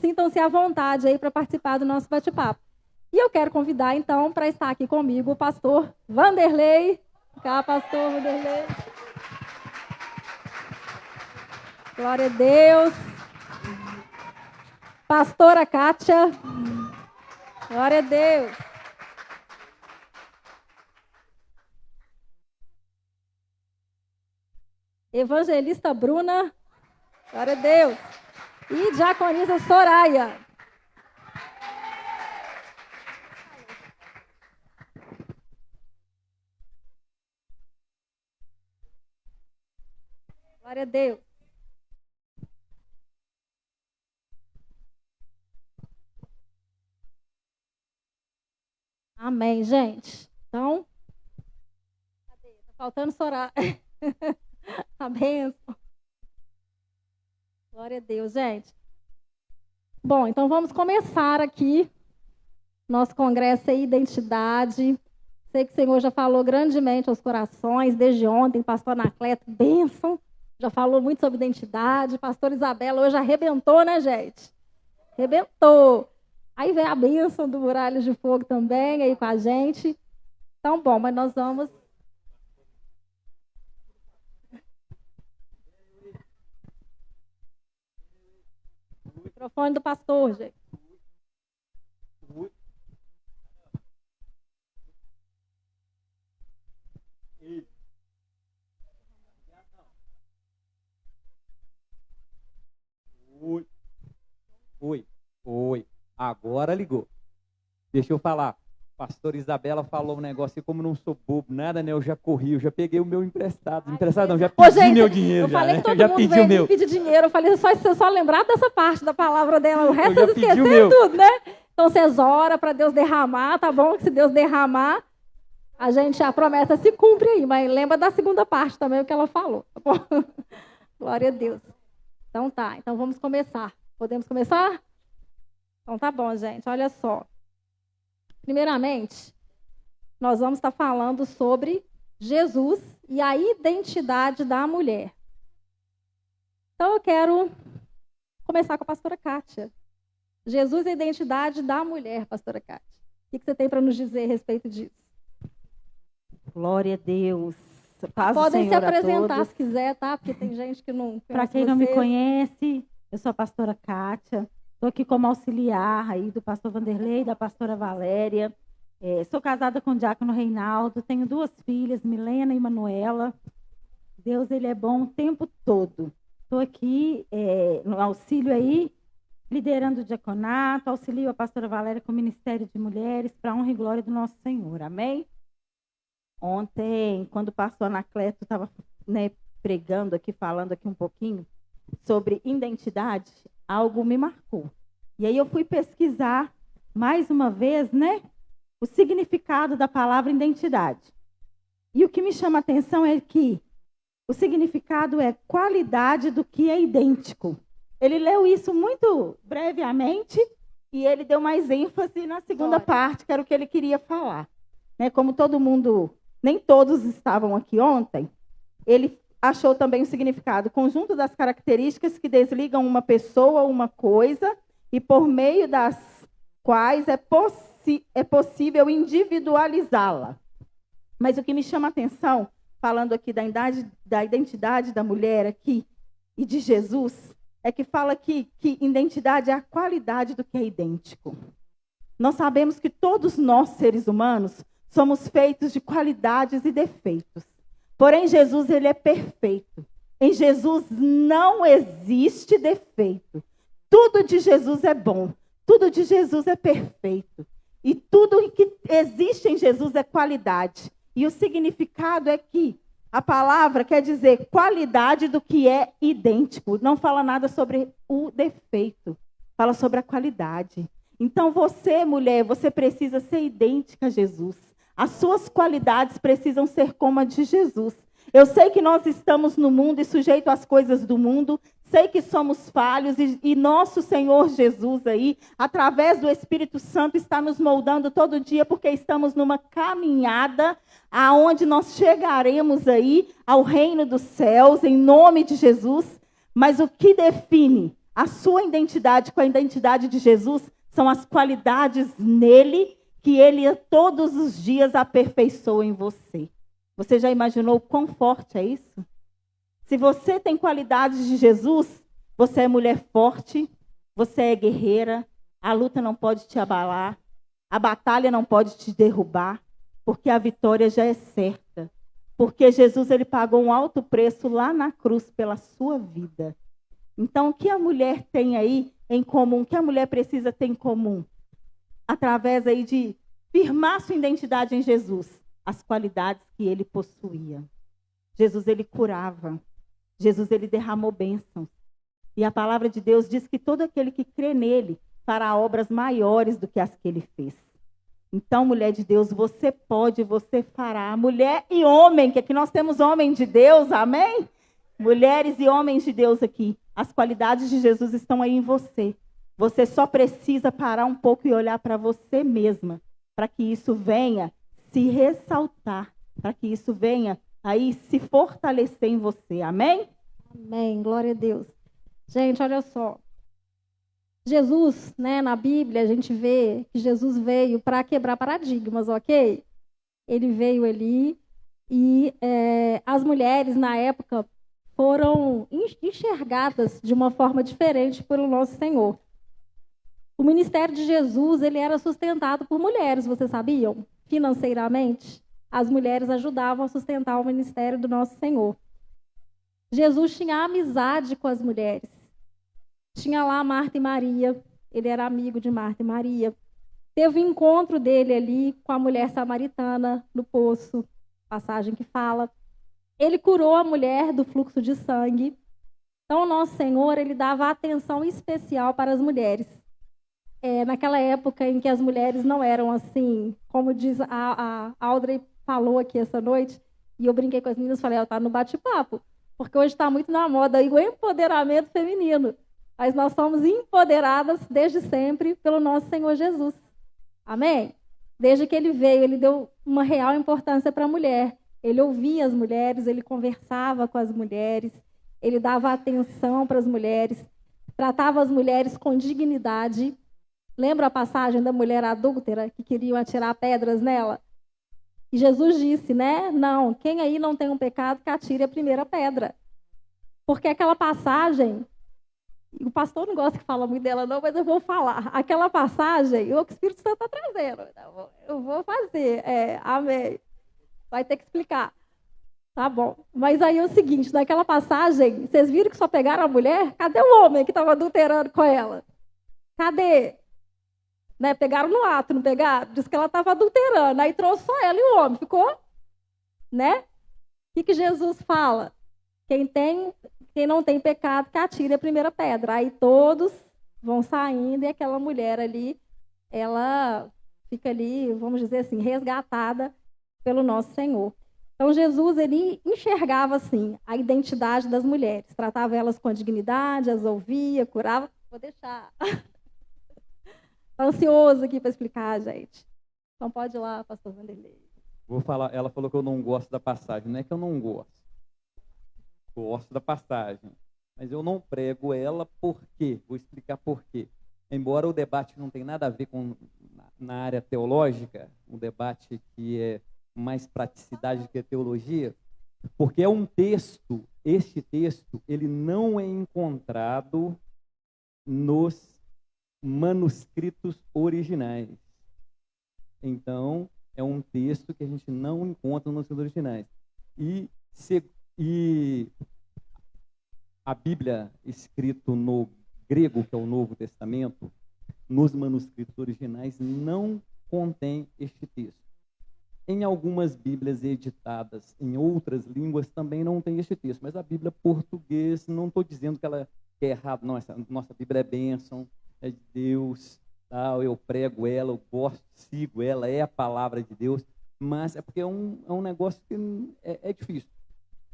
sintam-se à vontade aí para participar do nosso bate-papo. E eu quero convidar, então, para estar aqui comigo o pastor Vanderlei. Cá, pastor Vanderlei. Glória a Deus. Pastora Kátia. Glória a Deus. Evangelista Bruna. Glória a Deus. E diaconisa Soraya. Glória a Deus. Amém, gente. Então, cadê? Tá faltando Soraya. A bênção. Glória a Deus, gente. Bom, então vamos começar aqui nosso congresso aí, Identidade. Sei que o Senhor já falou grandemente aos corações, desde ontem, pastor Anacleto, bênção, já falou muito sobre identidade. Pastor Isabela hoje arrebentou, né, gente? Arrebentou. Aí vem a bênção do Muralhas de Fogo também aí com a gente. Então, bom, mas nós vamos... Microfone do pastor, gente. Oi. Agora ligou. Deixa eu falar. Pastor Isabela falou um negócio, e como não sou bobo, nada, né? Eu já corri, eu já peguei o meu emprestado. Emprestado não, já pedi meu dinheiro. Eu falei já, que né? todo mundo veio me pedir dinheiro. Eu falei, só lembrar dessa parte da palavra dela. O resto vocês esqueceram tudo, né? Então vocês oram para Deus derramar, tá bom? Que se Deus derramar, a promessa se cumpre aí. Mas lembra da segunda parte também, o que ela falou. Tá bom? Glória a Deus. Então tá, então vamos começar. Podemos começar? Então tá bom, gente. Olha só. Primeiramente, nós vamos estar falando sobre Jesus e a identidade da mulher. Então eu quero começar com a pastora Kátia. Jesus e a identidade da mulher, pastora Kátia. O que você tem para nos dizer a respeito disso? Glória a Deus. Paz Podem do se Senhor apresentar se quiser, tá? Porque tem gente que não conhece. Para quem não me conhece, eu sou a pastora Kátia. Estou aqui como auxiliar aí do pastor Vanderlei e da pastora Valéria. Sou casada com o diácono Reinaldo, tenho 2 filhas, Milena e Manuela. Deus, ele é bom o tempo todo. Estou aqui no auxílio aí, liderando o diaconato, auxilio a pastora Valéria com o Ministério de Mulheres, para a honra e glória do nosso Senhor. Amém? Ontem, quando o pastor Anacleto estava pregando aqui, falando aqui um pouquinho sobre identidade, algo me marcou. E aí eu fui pesquisar mais uma vez, o significado da palavra identidade. E o que me chama a atenção é que o significado é qualidade do que é idêntico. Ele leu isso muito brevemente e ele deu mais ênfase na segunda parte, que era o que ele queria falar. Como todo mundo, nem todos estavam aqui ontem, ele achou também o significado, conjunto das características que desligam uma pessoa ou uma coisa e por meio das quais é possível individualizá-la. Mas o que me chama a atenção, falando aqui da identidade da mulher aqui e de Jesus, é que fala aqui que identidade é a qualidade do que é idêntico. Nós sabemos que todos nós, seres humanos, somos feitos de qualidades e defeitos. Porém, Jesus, ele é perfeito. Em Jesus não existe defeito. Tudo de Jesus é bom. Tudo de Jesus é perfeito. E tudo que existe em Jesus é qualidade. E o significado é que a palavra quer dizer qualidade do que é idêntico. Não fala nada sobre o defeito. Fala sobre a qualidade. Então você, mulher, você precisa ser idêntica a Jesus. As suas qualidades precisam ser como a de Jesus. Eu sei que nós estamos no mundo e sujeitos às coisas do mundo. Sei que somos falhos e nosso Senhor Jesus aí, através do Espírito Santo, está nos moldando todo dia, porque estamos numa caminhada aonde nós chegaremos aí ao reino dos céus, em nome de Jesus. Mas o que define a sua identidade com a identidade de Jesus são as qualidades nele que ele todos os dias aperfeiçoa em você. Você já imaginou quão forte é isso? Se você tem qualidades de Jesus, você é mulher forte, você é guerreira, a luta não pode te abalar, a batalha não pode te derrubar, porque a vitória já é certa. Porque Jesus ele pagou um alto preço lá na cruz pela sua vida. Então, o que a mulher tem aí em comum? O que a mulher precisa ter em comum? Através aí de firmar sua identidade em Jesus, as qualidades que ele possuía. Jesus ele curava. Jesus ele derramou bênçãos. E a palavra de Deus diz que todo aquele que crê nele fará obras maiores do que as que ele fez. Então, mulher de Deus, você pode, você fará. Mulher e homem, que aqui nós temos homem de Deus, amém? Mulheres e homens de Deus aqui. As qualidades de Jesus estão aí em você. Você só precisa parar um pouco e olhar para você mesma, para que isso venha se ressaltar, para que isso venha aí se fortalecer em você, amém? Amém, glória a Deus. Gente, olha só. Jesus, né, na Bíblia, a gente vê que Jesus veio para quebrar paradigmas, ok? Ele veio ali e as mulheres, na época, foram enxergadas de uma forma diferente pelo nosso Senhor. O ministério de Jesus, ele era sustentado por mulheres, vocês sabiam? Financeiramente, as mulheres ajudavam a sustentar o ministério do nosso Senhor. Jesus tinha amizade com as mulheres. Tinha lá Marta e Maria, ele era amigo de Marta e Maria. Teve um encontro dele ali com a mulher samaritana no poço, passagem que fala. Ele curou a mulher do fluxo de sangue. Então, o nosso Senhor, ele dava atenção especial para as mulheres. Naquela época em que as mulheres não eram assim, como diz a Audrey falou aqui essa noite, e eu brinquei com as meninas e falei, tá no bate-papo, porque hoje está muito na moda aí o empoderamento feminino. Mas nós somos empoderadas desde sempre pelo nosso Senhor Jesus. Amém? Desde que ele veio, ele deu uma real importância para a mulher. Ele ouvia as mulheres, ele conversava com as mulheres, ele dava atenção para as mulheres, tratava as mulheres com dignidade. Lembra a passagem da mulher adúltera que queriam atirar pedras nela? E Jesus disse, né? Não, quem aí não tem um pecado, que atire a primeira pedra. Porque aquela passagem... O pastor não gosta que fala muito dela, não, mas eu vou falar. Aquela passagem, o Espírito Santo está trazendo. Eu vou fazer. Amém. Vai ter que explicar. Tá bom. Mas aí é o seguinte, naquela passagem, vocês viram que só pegaram a mulher? Cadê o homem que estava adulterando com ela? Cadê? Né? Pegaram no ato, não pegaram? Diz que ela estava adulterando. Aí trouxe só ela e o homem. Ficou? Né? O que Jesus fala? Quem não tem pecado, que atire a primeira pedra. Aí todos vão saindo e aquela mulher ali, ela fica ali, vamos dizer assim, resgatada pelo nosso Senhor. Então Jesus, ele enxergava assim a identidade das mulheres, tratava elas com dignidade, as ouvia, curava. Vou deixar. Tá ansioso aqui para explicar, gente. Então pode ir lá, pastor Vanderlei. Vou falar, ela falou que eu não gosto da passagem. Não é que eu não gosto. Gosto da passagem, mas eu não prego ela por quê? Vou explicar por quê. Embora o debate não tenha nada a ver com na área teológica, um debate que é mais praticidade do que teologia, porque é um texto, este texto, ele não é encontrado nos manuscritos originais. Então, é um texto que a gente não encontra nos originais. E a Bíblia, escrito no grego, que é o Novo Testamento, nos manuscritos originais, não contém este texto. Em algumas Bíblias editadas em outras línguas também não tem este texto, mas a Bíblia portuguesa, não estou dizendo que ela é errada, não, essa nossa Bíblia é bênção, é de Deus, tal, eu prego ela, eu gosto, sigo ela, é a palavra de Deus, mas é porque é um negócio que é difícil.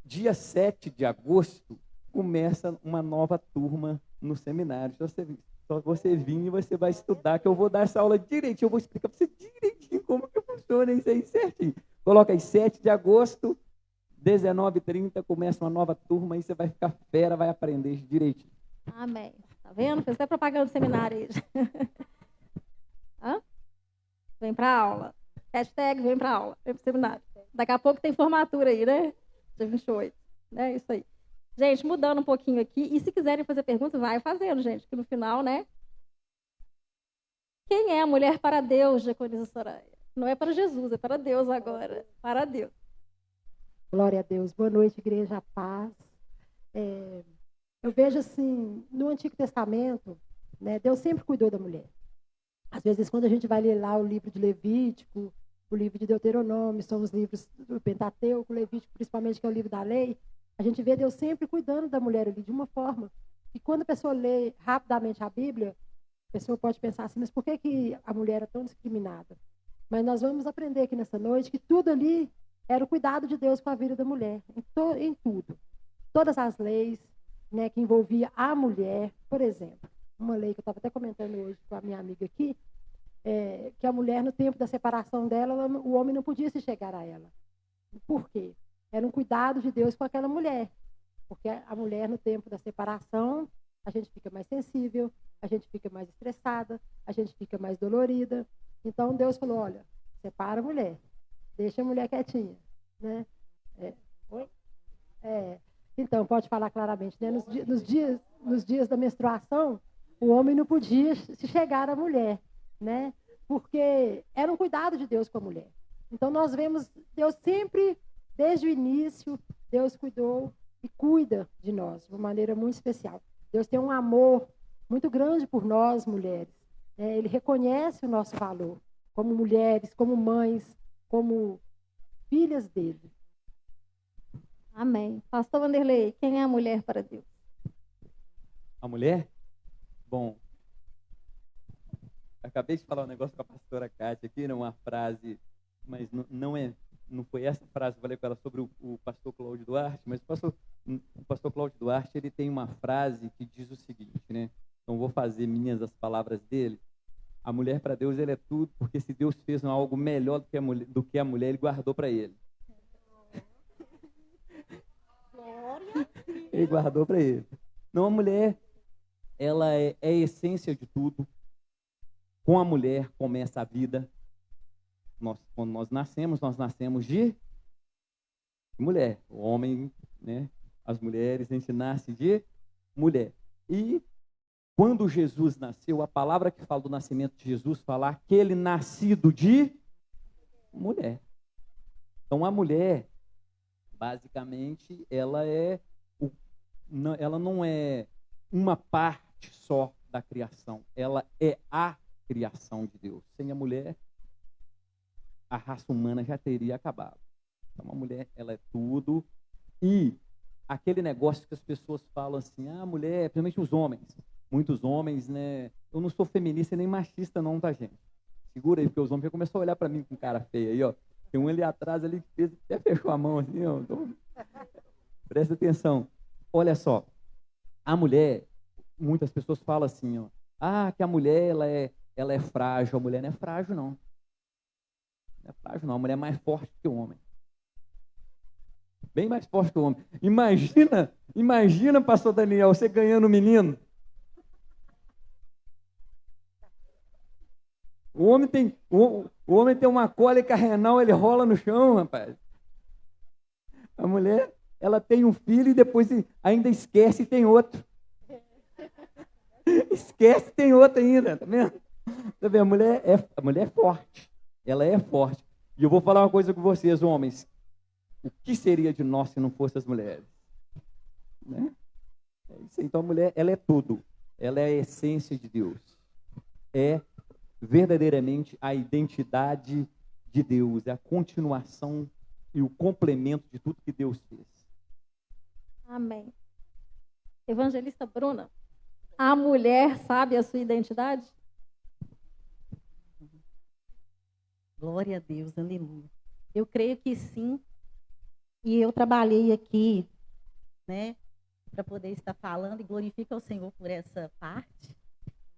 Dia 7 de agosto começa uma nova turma no seminário. Só você vir e você vai estudar, que eu vou dar essa aula direitinho. Eu vou explicar para você direitinho como que funciona isso aí certinho. Coloca aí 7 de agosto, 19h30, começa uma nova turma, aí você vai ficar fera, vai aprender direitinho. Amém. Tá Tá vendo? Fez até propaganda do seminário aí. Hã? Vem para aula. Hashtag vem para aula, vem para o seminário. Daqui a pouco tem formatura aí, né? Dia 28. Né? Isso aí. Gente, mudando um pouquinho aqui. E se quiserem fazer perguntas, vai fazendo, gente. Que no final, né? Quem é a mulher para Deus, Diaconisa Soraya? Não é para Jesus, é para Deus agora. Para Deus. Glória a Deus. Boa noite, igreja, paz. Eu vejo assim, no Antigo Testamento, né, Deus sempre cuidou da mulher. Às vezes, quando a gente vai ler lá o livro de Levítico, o livro de Deuteronômio, são os livros do Pentateuco, Levítico, principalmente, que é o livro da lei, a gente vê Deus sempre cuidando da mulher ali, de uma forma que quando a pessoa lê rapidamente a Bíblia, a pessoa pode pensar assim, mas por que a mulher é tão discriminada? Mas nós vamos aprender aqui nessa noite que tudo ali era o cuidado de Deus com a vida da mulher, em tudo. Todas as leis, né, que envolvia a mulher, por exemplo, uma lei que eu estava até comentando hoje com a minha amiga aqui, que a mulher, no tempo da separação dela, o homem não podia se chegar a ela. Por quê? Era um cuidado de Deus com aquela mulher. Porque a mulher, no tempo da separação, a gente fica mais sensível, a gente fica mais estressada, a gente fica mais dolorida. Então, Deus falou, olha, separa a mulher, deixa a mulher quietinha. Né? Oi? Então, pode falar claramente, né? Nos dias da menstruação, o homem não podia se chegar à mulher, né? Porque era um cuidado de Deus com a mulher. Então, nós vemos Deus sempre, desde o início, Deus cuidou e cuida de nós de uma maneira muito especial. Deus tem um amor muito grande por nós, mulheres. Ele reconhece o nosso valor como mulheres, como mães, como filhas dele. Amém. Pastor Vanderlei, quem é a mulher para Deus? A mulher? Bom, acabei de falar um negócio com a pastora Kátia aqui, uma frase, mas não foi essa frase que eu falei com ela sobre o pastor Cláudio Duarte, mas o pastor Cláudio Duarte, ele tem uma frase que diz o seguinte, né? Então vou fazer minhas as palavras dele. A mulher para Deus, ela é tudo, porque se Deus fez algo melhor do que a mulher, ele guardou para ele. Ele guardou para ele. Não, a mulher, ela é a essência de tudo. Com a mulher começa a vida. Quando nós nascemos de mulher. O homem, né? As mulheres, a gente nasce de mulher. E quando Jesus nasceu, a palavra que fala do nascimento de Jesus fala aquele nascido de mulher. Então a mulher, basicamente, ela não é uma parte só da criação. Ela é a criação de Deus. Sem a mulher, a raça humana já teria acabado. Então a mulher, ela é tudo. E aquele negócio que as pessoas falam assim, a mulher, principalmente os homens, muitos homens, né? Eu não sou feminista nem machista não, tá, gente? Segura aí, porque os homens já começaram a olhar para mim com cara feia aí, ó. Tem um ali atrás ali que até fechou a mão assim, ó. Então, presta atenção. Olha só, a mulher, muitas pessoas falam assim, ó, que a mulher ela é frágil. A mulher não é frágil, não. Não é frágil, não. A mulher é mais forte que o homem. Bem mais forte que o homem. Imagina, pastor Daniel, você ganhando um menino. O homem tem uma cólica renal, ele rola no chão, rapaz. A mulher, ela tem um filho e depois ainda esquece e tem outro. Esquece e tem outro ainda, tá vendo? Tá vendo? A mulher é forte. Ela é forte. E eu vou falar uma coisa com vocês, homens. O que seria de nós se não fossem as mulheres? Né? Então a mulher, ela é tudo. Ela é a essência de Deus. É verdadeiramente a identidade de Deus, é a continuação e o complemento de tudo que Deus fez. Amém. Evangelista Bruna, a mulher sabe a sua identidade? Glória a Deus, aleluia. Eu creio que sim. E eu trabalhei aqui, né, para poder estar falando e glorifico ao Senhor por essa parte.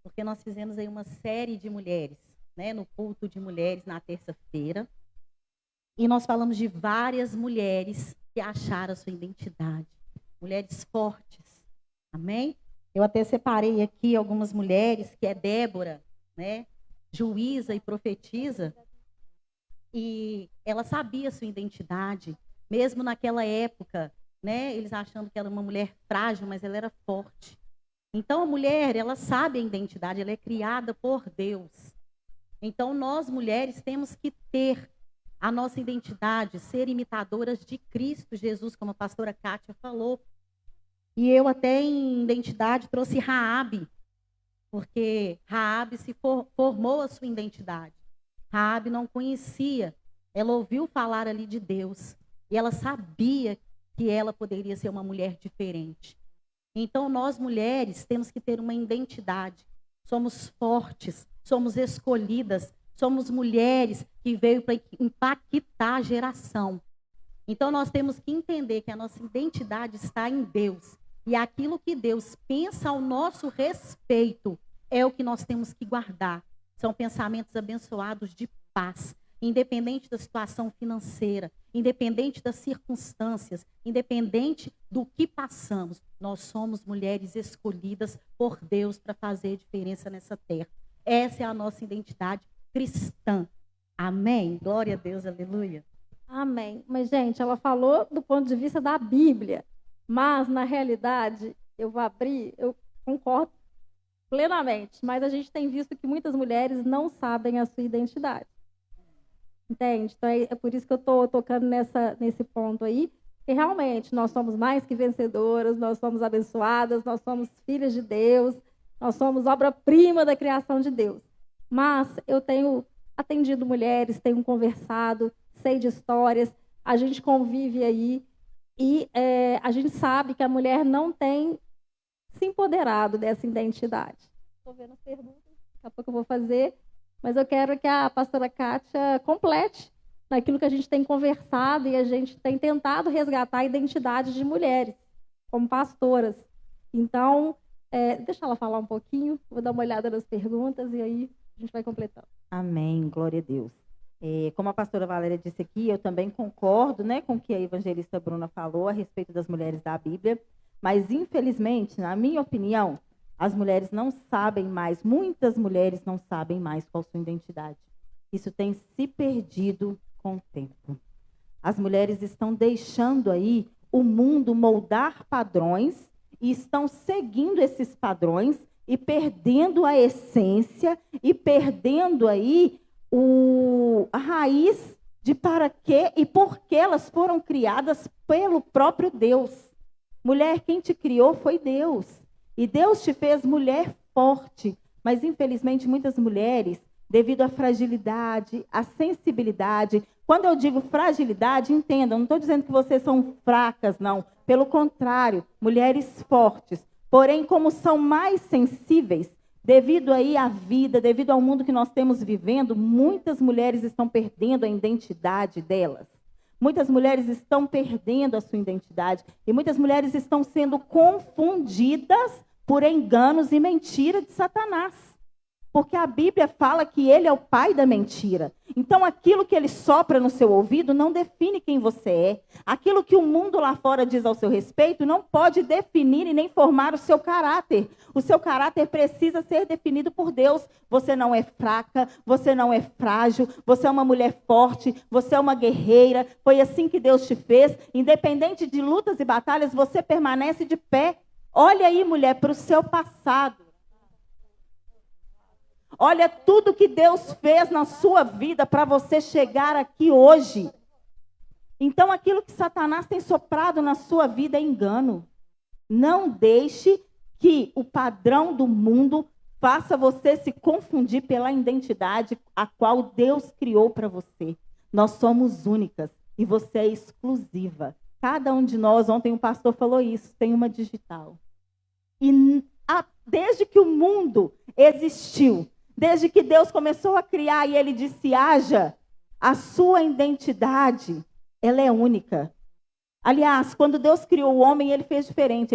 Porque nós fizemos aí uma série de mulheres, né, no culto de mulheres na terça-feira. E nós falamos de várias mulheres que acharam a sua identidade. Mulheres fortes. Amém? Eu até separei aqui algumas mulheres, que é Débora, né? Juíza e profetisa. E ela sabia a sua identidade, mesmo naquela época, né? Eles achando que ela era uma mulher frágil, mas ela era forte. Então, a mulher, ela sabe a identidade, ela é criada por Deus. Então, nós, mulheres, temos que ter a nossa identidade, ser imitadoras de Cristo Jesus, como a pastora Kátia falou. E eu até em identidade trouxe Raabe, porque Raabe formou a sua identidade. Raabe não conhecia, ela ouviu falar ali de Deus, e ela sabia que ela poderia ser uma mulher diferente. Então, nós mulheres temos que ter uma identidade. Somos fortes, somos escolhidas, somos mulheres que veio para impactar a geração. Então, nós temos que entender que a nossa identidade está em Deus. E aquilo que Deus pensa ao nosso respeito é o que nós temos que guardar. São pensamentos abençoados de paz, independente da situação financeira, independente das circunstâncias, independente do que passamos. Nós somos mulheres escolhidas por Deus para fazer diferença nessa terra. Essa é a nossa identidade cristã. Amém? Glória a Deus, aleluia. Amém. Mas, gente, ela falou do ponto de vista da Bíblia. Mas, na realidade, eu vou abrir, eu concordo plenamente. Mas a gente tem visto que muitas mulheres não sabem a sua identidade. Entende? Então, é por isso que eu estou tocando nesse ponto aí. Que realmente nós somos mais que vencedoras, nós somos abençoadas, nós somos filhas de Deus, nós somos obra-prima da criação de Deus. Mas eu tenho atendido mulheres, tenho conversado, sei de histórias, a gente convive aí e a gente sabe que a mulher não tem se empoderado dessa identidade. Estou vendo as perguntas, daqui a pouco eu vou fazer, mas eu quero que a pastora Kátia complete naquilo que a gente tem conversado e a gente tem tentado resgatar a identidade de mulheres, como pastoras. Então, deixa ela falar um pouquinho, vou dar uma olhada nas perguntas e aí a gente vai completando. Amém, glória a Deus. Como a pastora Valéria disse aqui, eu também concordo, né, com o que a evangelista Bruna falou a respeito das mulheres da Bíblia, mas infelizmente, na minha opinião, as mulheres não sabem mais, muitas mulheres não sabem mais qual a sua identidade. Isso tem se perdido com o tempo. As mulheres estão deixando aí o mundo moldar padrões e estão seguindo esses padrões e perdendo a essência e perdendo aí a raiz de para quê e por que elas foram criadas pelo próprio Deus. Mulher, quem te criou foi Deus. E Deus te fez mulher forte. Mas, infelizmente, muitas mulheres, devido à fragilidade, à sensibilidade. Quando eu digo fragilidade, entendam, não estou dizendo que vocês são fracas, não. Pelo contrário, mulheres fortes. Porém, como são mais sensíveis, devido aí à vida, devido ao mundo que nós temos vivendo, muitas mulheres estão perdendo a identidade delas. Muitas mulheres estão perdendo a sua identidade. E muitas mulheres estão sendo confundidas por enganos e mentiras de Satanás. Porque a Bíblia fala que ele é o pai da mentira. Então, aquilo que ele sopra no seu ouvido não define quem você é. Aquilo que o mundo lá fora diz ao seu respeito não pode definir e nem formar o seu caráter. O seu caráter precisa ser definido por Deus. Você não é fraca, você não é frágil, você é uma mulher forte, você é uma guerreira. Foi assim que Deus te fez. Independente de lutas e batalhas, você permanece de pé. Olha aí, mulher, para o seu passado. Olha tudo que Deus fez na sua vida para você chegar aqui hoje. Então, aquilo que Satanás tem soprado na sua vida é engano. Não deixe que o padrão do mundo faça você se confundir pela identidade a qual Deus criou para você. Nós somos únicas e você é exclusiva. Cada um de nós, ontem um pastor falou isso, tem uma digital. E desde que o mundo existiu, desde que Deus começou a criar e ele disse, haja, a sua identidade, ela é única. Aliás, quando Deus criou o homem, ele fez diferente.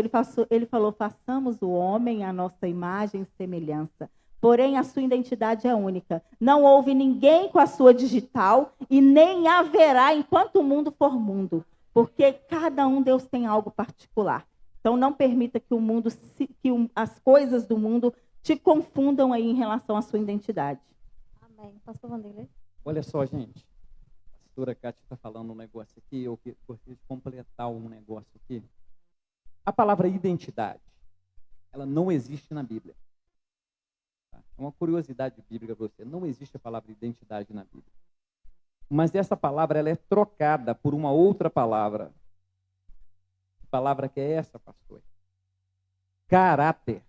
Ele falou, façamos o homem à nossa imagem e semelhança. Porém, a sua identidade é única. Não houve ninguém com a sua digital e nem haverá enquanto o mundo for mundo. Porque cada um, Deus tem algo particular. Então, não permita que o mundo, as coisas do mundo te confundam aí em relação à sua identidade. Amém. Pastor Vanderlei? Olha só, gente. A pastora Cátia está falando um negócio aqui, eu gostaria de completar um negócio aqui. A palavra identidade, ela não existe na Bíblia. Tá? É uma curiosidade bíblica para você. Não existe a palavra identidade na Bíblia. Mas essa palavra ela é trocada por uma outra palavra. Que palavra que é essa, pastor? Caráter.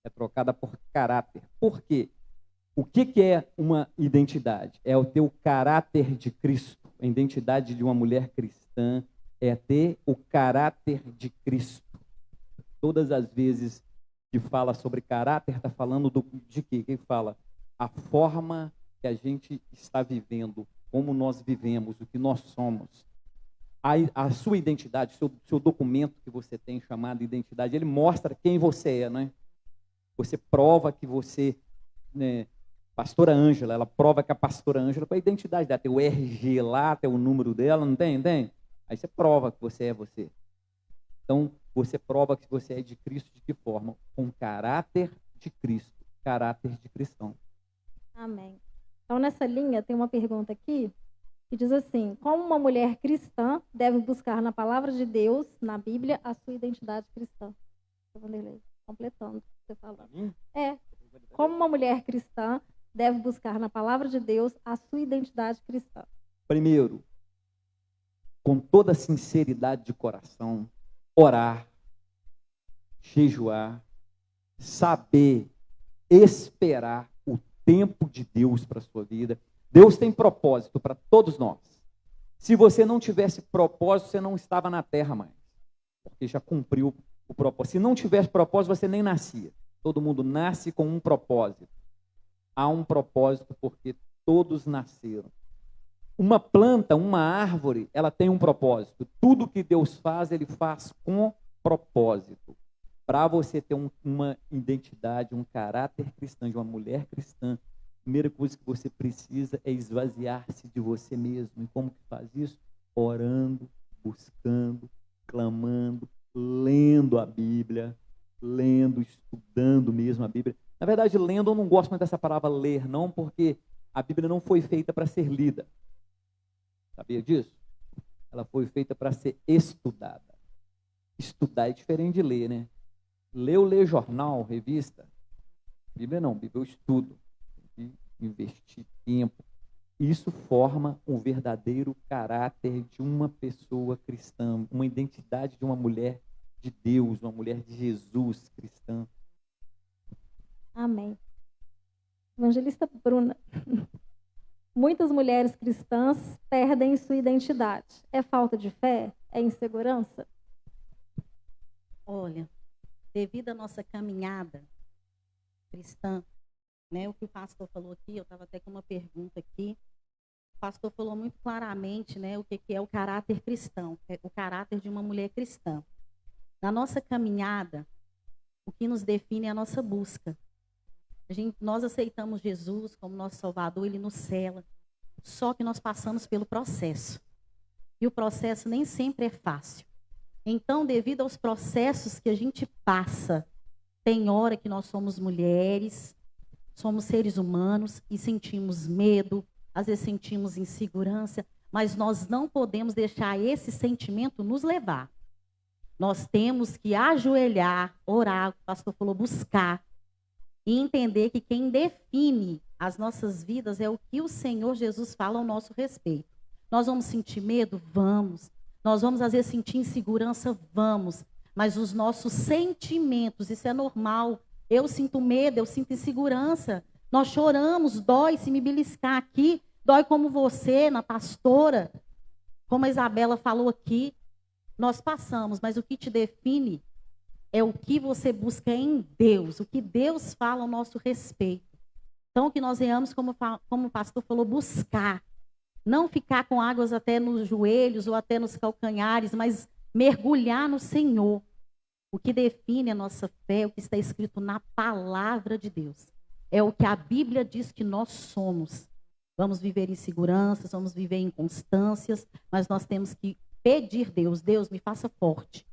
É trocada por caráter. Por quê? O que é uma identidade? É o teu caráter de Cristo. A identidade de uma mulher cristã é ter o caráter de Cristo. Todas as vezes que fala sobre caráter, está falando de quê? Quem fala? A forma que a gente está vivendo, como nós vivemos, o que nós somos. A sua identidade, seu documento que você tem chamado identidade, ele mostra quem você é, não é? Você prova que você, né, pastora Ângela, ela prova que a pastora Ângela, com a identidade dela, tem o RG lá, tem o número dela, não tem? Tem? Aí você prova que você é você. Então, você prova que você é de Cristo de que forma? Com caráter de Cristo, caráter de cristão. Amém. Então, nessa linha, tem uma pergunta aqui que diz assim: como uma mulher cristã deve buscar na palavra de Deus, na Bíblia, a sua identidade cristã? Vanderlei, completando o que você falou. Como uma mulher cristã deve buscar na palavra de Deus a sua identidade cristã? Primeiro, com toda a sinceridade de coração, orar, jejuar, saber esperar o tempo de Deus para a sua vida. Deus tem propósito para todos nós. Se você não tivesse propósito, você não estava na terra mais, porque já cumpriu o propósito. Se não tivesse propósito, você nem nascia. Todo mundo nasce com um propósito. Há um propósito porque todos nasceram. Uma planta, uma árvore, ela tem um propósito. Tudo que Deus faz, Ele faz com propósito. Para você ter uma identidade, um caráter cristão, de uma mulher cristã, a primeira coisa que você precisa é esvaziar-se de você mesmo. E como que faz isso? Orando, buscando, clamando, lendo a Bíblia, lendo, estudando mesmo a Bíblia. Na verdade, lendo, eu não gosto muito dessa palavra ler, não, porque a Bíblia não foi feita para ser lida. Sabia disso? Ela foi feita para ser estudada. Estudar é diferente de ler, né? Ler jornal, revista. Bíblia não, Bíblia eu estudo. Tem que investir tempo. Isso forma um verdadeiro caráter de uma pessoa cristã, uma identidade de uma mulher de Deus, uma mulher de Jesus cristã. Amém. Evangelista Bruna, muitas mulheres cristãs perdem sua identidade. É falta de fé? É insegurança? Olha, devido à nossa caminhada cristã, né, o que o pastor falou aqui, eu estava até com uma pergunta aqui. O pastor falou muito claramente, né, o que é o caráter cristão, o caráter de uma mulher cristã. Na nossa caminhada, o que nos define é a nossa busca. Nós aceitamos Jesus como nosso Salvador, Ele nos cela. Só que nós passamos pelo processo. E o processo nem sempre é fácil. Então, devido aos processos que a gente passa, tem hora que nós somos mulheres, somos seres humanos e sentimos medo, às vezes sentimos insegurança, mas nós não podemos deixar esse sentimento nos levar. Nós temos que ajoelhar, orar, o pastor falou, buscar, e entender que quem define as nossas vidas é o que o Senhor Jesus fala ao nosso respeito. Nós vamos sentir medo? Vamos. Nós vamos, às vezes, sentir insegurança? Vamos. Mas os nossos sentimentos, isso é normal. Eu sinto medo, eu sinto insegurança. Nós choramos, dói se me beliscar aqui, dói como você, na pastora, como a Isabela falou aqui. Nós passamos, mas o que te define é o que você busca em Deus, o que Deus fala ao nosso respeito. Então, que nós venhamos, como o pastor falou, buscar. Não ficar com águas até nos joelhos ou até nos calcanhares, mas mergulhar no Senhor. O que define a nossa fé, o que está escrito na palavra de Deus. É o que a Bíblia diz que nós somos. Vamos viver em seguranças, vamos viver em constâncias, mas nós temos que pedir Deus, Deus me faça forte.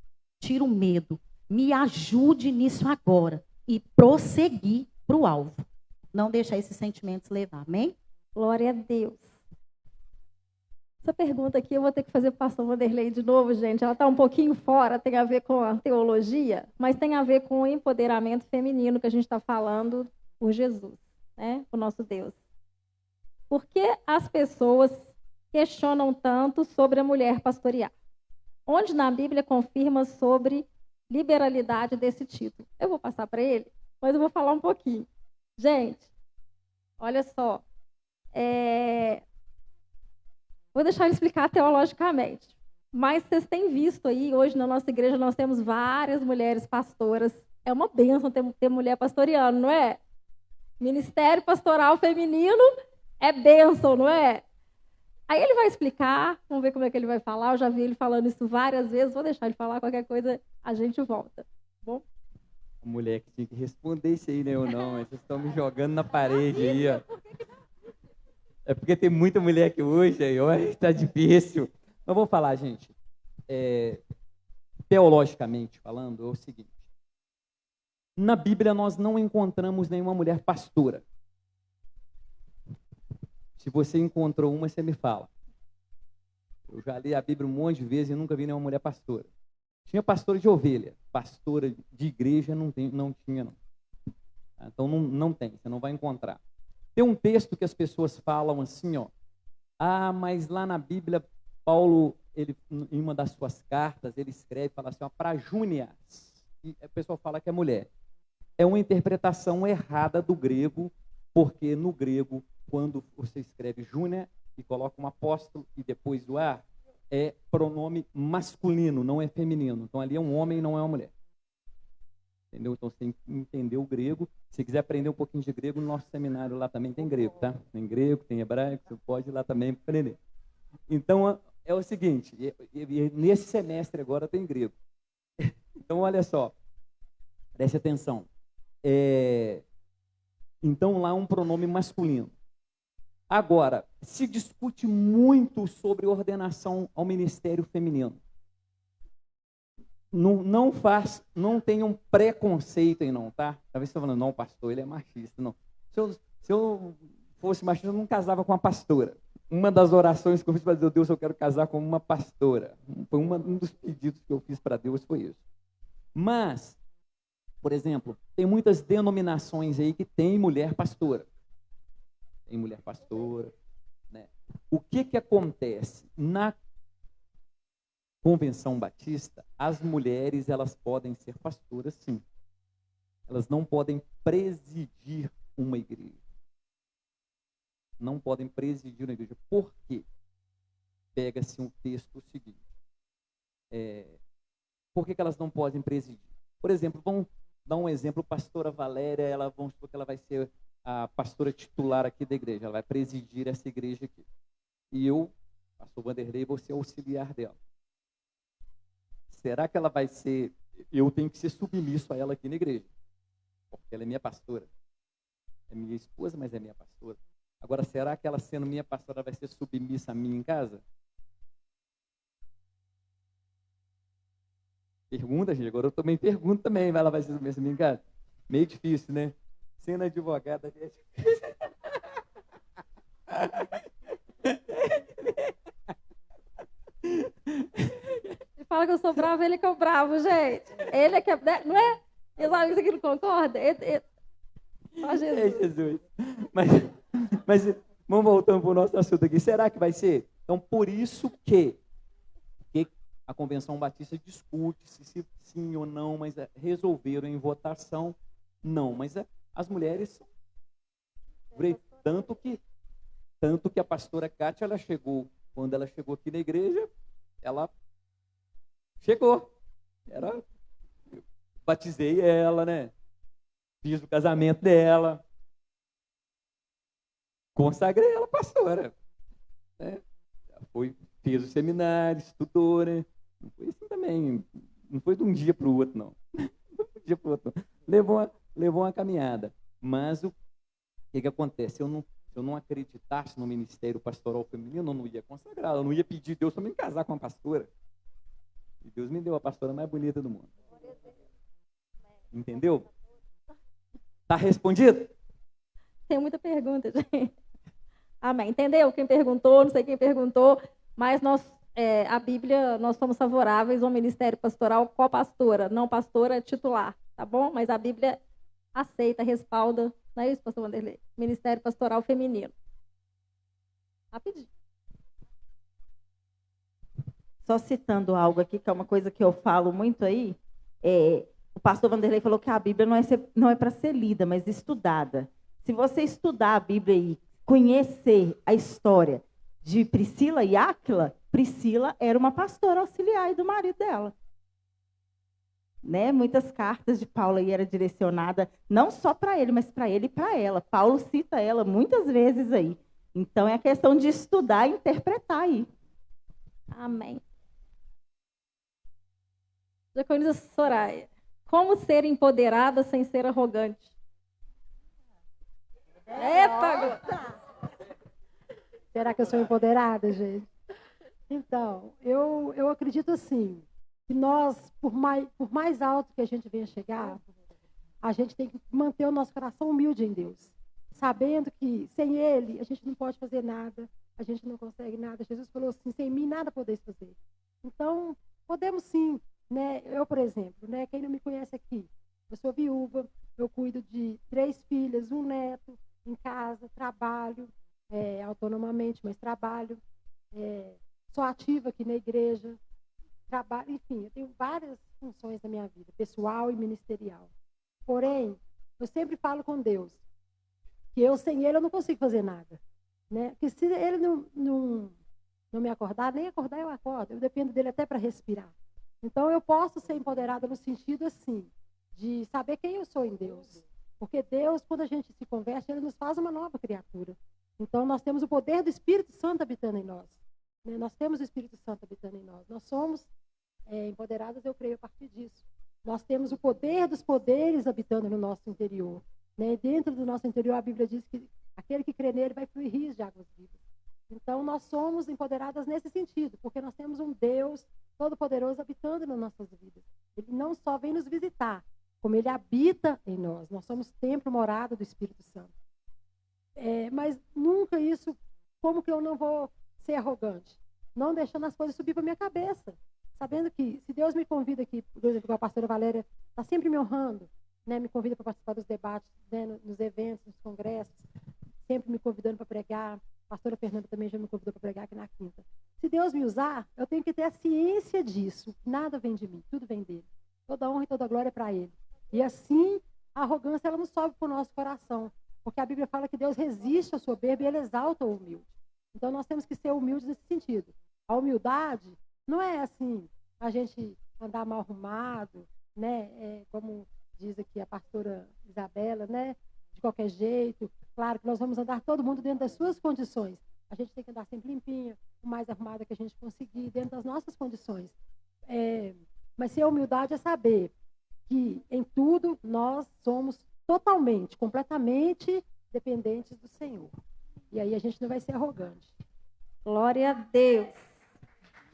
tira o medo. Me ajude nisso agora e prosseguir para o alvo. Não deixar esses sentimentos levar, amém? Glória a Deus. Essa pergunta aqui eu vou ter que fazer para o pastor Vanderlei de novo, gente. Ela está um pouquinho fora, tem a ver com a teologia, mas tem a ver com o empoderamento feminino que a gente está falando por Jesus, né? O nosso Deus. Por que as pessoas questionam tanto sobre a mulher pastorear? Onde na Bíblia confirma sobre liberalidade desse título? Eu vou passar para ele, mas eu vou falar um pouquinho. Gente, olha só. Vou deixar ele explicar teologicamente. Mas vocês têm visto aí, hoje na nossa igreja nós temos várias mulheres pastoras. É uma bênção ter mulher pastoreando, não é? Ministério pastoral feminino é bênção, não é? Aí ele vai explicar, vamos ver como é que ele vai falar. Eu já vi ele falando isso várias vezes, vou deixar ele falar, qualquer coisa a gente volta. Tá bom? A mulher que tinha que responder isso aí, né? Ou não? Vocês estão me jogando na parede aí, ó. É porque tem muita mulher aqui hoje, aí, olha, está difícil. Mas vou falar, gente. Teologicamente falando, é o seguinte. Na Bíblia nós não encontramos nenhuma mulher pastora. Se você encontrou uma, você me fala. Eu já li a Bíblia um monte de vezes e nunca vi nenhuma mulher pastora. Tinha pastora de ovelha, pastora de igreja não tinha, não. Então não tem, você não vai encontrar. Tem um texto que as pessoas falam assim, ó. Ah, mas lá na Bíblia, Paulo, ele, em uma das suas cartas, ele escreve, fala assim, ó, para Júnias. E a pessoa fala que é mulher. É uma interpretação errada do grego, porque no grego, quando você escreve Júnia e coloca um apóstolo e depois o A, é pronome masculino, não é feminino. Então ali é um homem e não é uma mulher. Entendeu? Então você tem que entender o grego. Se quiser aprender um pouquinho de grego, no nosso seminário lá também tem grego, tá? Tem grego, tem hebraico, você pode ir lá também aprender. Então é o seguinte, nesse semestre agora tem grego. Então olha só, preste atenção. Então lá é um pronome masculino. Agora, se discute muito sobre ordenação ao ministério feminino. Não tem um preconceito aí não, tá? Talvez você está falando, não, pastor, ele é machista. Não. Se eu fosse machista, eu não casava com uma pastora. Uma das orações que eu fiz para Deus, eu quero casar com uma pastora. Foi um dos pedidos que eu fiz para Deus, foi isso. Mas, por exemplo, tem muitas denominações aí que tem mulher pastora. Tem mulher pastora, né? O que acontece? Na Convenção Batista, as mulheres, elas podem ser pastoras, sim. Elas não podem presidir uma igreja. Não podem presidir uma igreja. Por quê? Pega-se um texto seguinte. Por que elas não podem presidir? Por exemplo, vamos dar um exemplo, pastora Valéria, vamos supor que ela vai ser a pastora titular aqui da igreja, ela vai presidir essa igreja aqui. E eu, pastor Vanderlei, vou ser auxiliar dela. Será que ela vai ser... Eu tenho que ser submisso a ela aqui na igreja, porque ela é minha pastora. É minha esposa, mas é minha pastora. Agora, será que ela, sendo minha pastora, vai ser submissa a mim em casa? Pergunta, gente. Agora eu também pergunto também. Ela vai ser submissa a mim em casa? Meio difícil, né? Sendo advogada, é difícil. Ele fala que eu sou bravo, ele que é o bravo, gente. Ele é que é... Não é? Os amigos aqui não concordam? Só Jesus. É Jesus. Mas vamos voltando para o nosso assunto aqui. Será que vai ser? Então, por isso que a Convenção Batista discute se sim ou não, mas resolveram em votação não. Mas as mulheres... Tanto que a pastora Kátia, quando ela chegou aqui na igreja, ela chegou. Batizei ela, né? Fiz o casamento dela. Consagrei ela pastora. Né? Fez o seminário, estudou, né? Não foi assim também. Não foi de um dia para o outro, não. Levou uma caminhada. Mas o que acontece? Se eu não acreditasse no ministério pastoral feminino, eu não ia consagrar. Eu não ia pedir Deus para me casar com uma pastora. E Deus me deu a pastora mais bonita do mundo. Entendeu? Tá respondido? Tem muita pergunta, gente. Amém. Entendeu? Quem perguntou, não sei quem perguntou, mas a Bíblia, nós somos favoráveis ao ministério pastoral co-pastora, não pastora titular, tá bom? Mas a Bíblia aceita, respalda, não é isso, pastor Vanderlei? Ministério pastoral feminino. Rapidinho. Só citando algo aqui, que é uma coisa que eu falo muito aí, o pastor Vanderlei falou que a Bíblia não é para ser lida, mas estudada. Se você estudar a Bíblia e conhecer a história de Priscila e Áquila, Priscila era uma pastora auxiliar do marido dela. Né? Muitas cartas de Paulo aí eram direcionadas não só para ele, mas para ele e para ela. Paulo cita ela muitas vezes aí. Então é a questão de estudar e interpretar aí. Amém. Diaconisa Soraya, como ser empoderada sem ser arrogante? Eita! Será que eu sou empoderada, gente? Então, eu acredito assim, que nós, por mais alto que a gente venha chegar, a gente tem que manter o nosso coração humilde em Deus, sabendo que sem Ele a gente não pode fazer nada, a gente não consegue nada. Jesus falou assim, sem mim nada podeis fazer. Então, podemos sim, né? Eu, por exemplo, né? Quem não me conhece aqui, eu sou viúva, eu cuido de 3 filhas, 1 neto, em casa, trabalho, autonomamente, mas trabalho, sou ativa aqui na igreja, trabalho, enfim, eu tenho várias funções na minha vida, pessoal e ministerial. Porém, eu sempre falo com Deus, que eu sem Ele eu não consigo fazer nada, né? Porque se Ele não me acordar, nem acordar eu acordo, eu dependo dele até para respirar. Então eu posso ser empoderada no sentido assim, de saber quem eu sou em Deus. Porque Deus, quando a gente se converte, Ele nos faz uma nova criatura. Então nós temos o poder do Espírito Santo habitando em nós. Né? Nós temos o Espírito Santo habitando em nós. Nós somos empoderadas, eu creio, a partir disso. Nós temos o poder dos poderes habitando no nosso interior. Né? Dentro do nosso interior, a Bíblia diz que aquele que crê nele vai fluir rios de águas vivas. Então, nós somos empoderadas nesse sentido, porque nós temos um Deus todo-poderoso habitando nas nossas vidas. Ele não só vem nos visitar, como Ele habita em nós. Nós somos templo, morada do Espírito Santo. Mas nunca isso, como que eu não vou ser arrogante? Não deixando as coisas subir para minha cabeça. Sabendo que, se Deus me convida aqui, por exemplo, a pastora Valéria está sempre me honrando, né, me convida para participar dos debates, né, nos eventos, nos congressos, sempre me convidando para pregar. A pastora Fernanda também já me convidou para pregar aqui na quinta. Se Deus me usar, eu tenho que ter a ciência disso. Nada vem de mim, tudo vem dele. Toda honra e toda glória é para ele. E assim, a arrogância ela não sobe para o nosso coração. Porque a Bíblia fala que Deus resiste ao soberbo e ele exalta o humilde. Então nós temos que ser humildes nesse sentido. A humildade não é assim, a gente andar mal arrumado, né? Como diz aqui a pastora Isabela, né? De qualquer jeito. Claro que nós vamos andar todo mundo dentro das suas condições. A gente tem que andar sempre limpinha, o mais arrumada que a gente conseguir, dentro das nossas condições. Mas ser humildade é saber que em tudo nós somos totalmente, completamente dependentes do Senhor. E aí a gente não vai ser arrogante. Glória a Deus.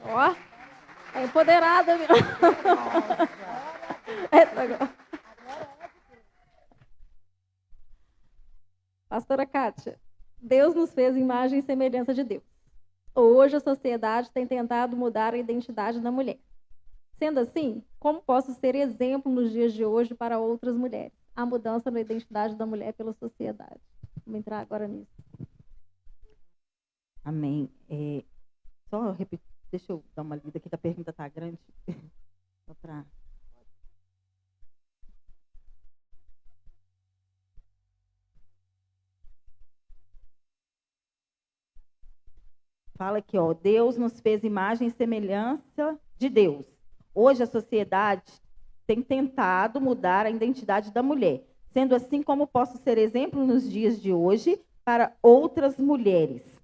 Ó, é empoderada. Pastora Kátia, Deus nos fez imagem e semelhança de Deus. Hoje a sociedade tem tentado mudar a identidade da mulher. Sendo assim, como posso ser exemplo nos dias de hoje para outras mulheres? A mudança na identidade da mulher pela sociedade. Vamos entrar agora nisso. Amém. Só repetir, deixa eu dar uma lida aqui, que a pergunta está grande. Só para... Fala aqui, ó, Deus nos fez imagem e semelhança de Deus. Hoje a sociedade tem tentado mudar a identidade da mulher. Sendo assim, como posso ser exemplo nos dias de hoje para outras mulheres?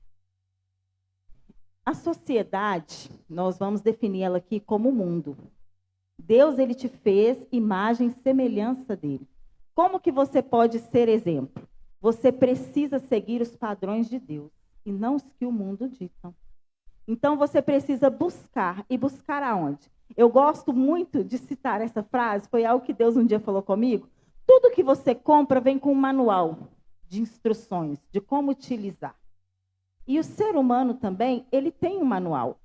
A sociedade, nós vamos definir ela aqui como mundo. Deus, ele te fez imagem e semelhança dele. Como que você pode ser exemplo? Você precisa seguir os padrões de Deus e não os que o mundo dita. Então, você precisa buscar. E buscar aonde? Eu gosto muito de citar essa frase, foi algo que Deus um dia falou comigo. Tudo que você compra vem com um manual de instruções, de como utilizar. E o ser humano também, ele tem um manual.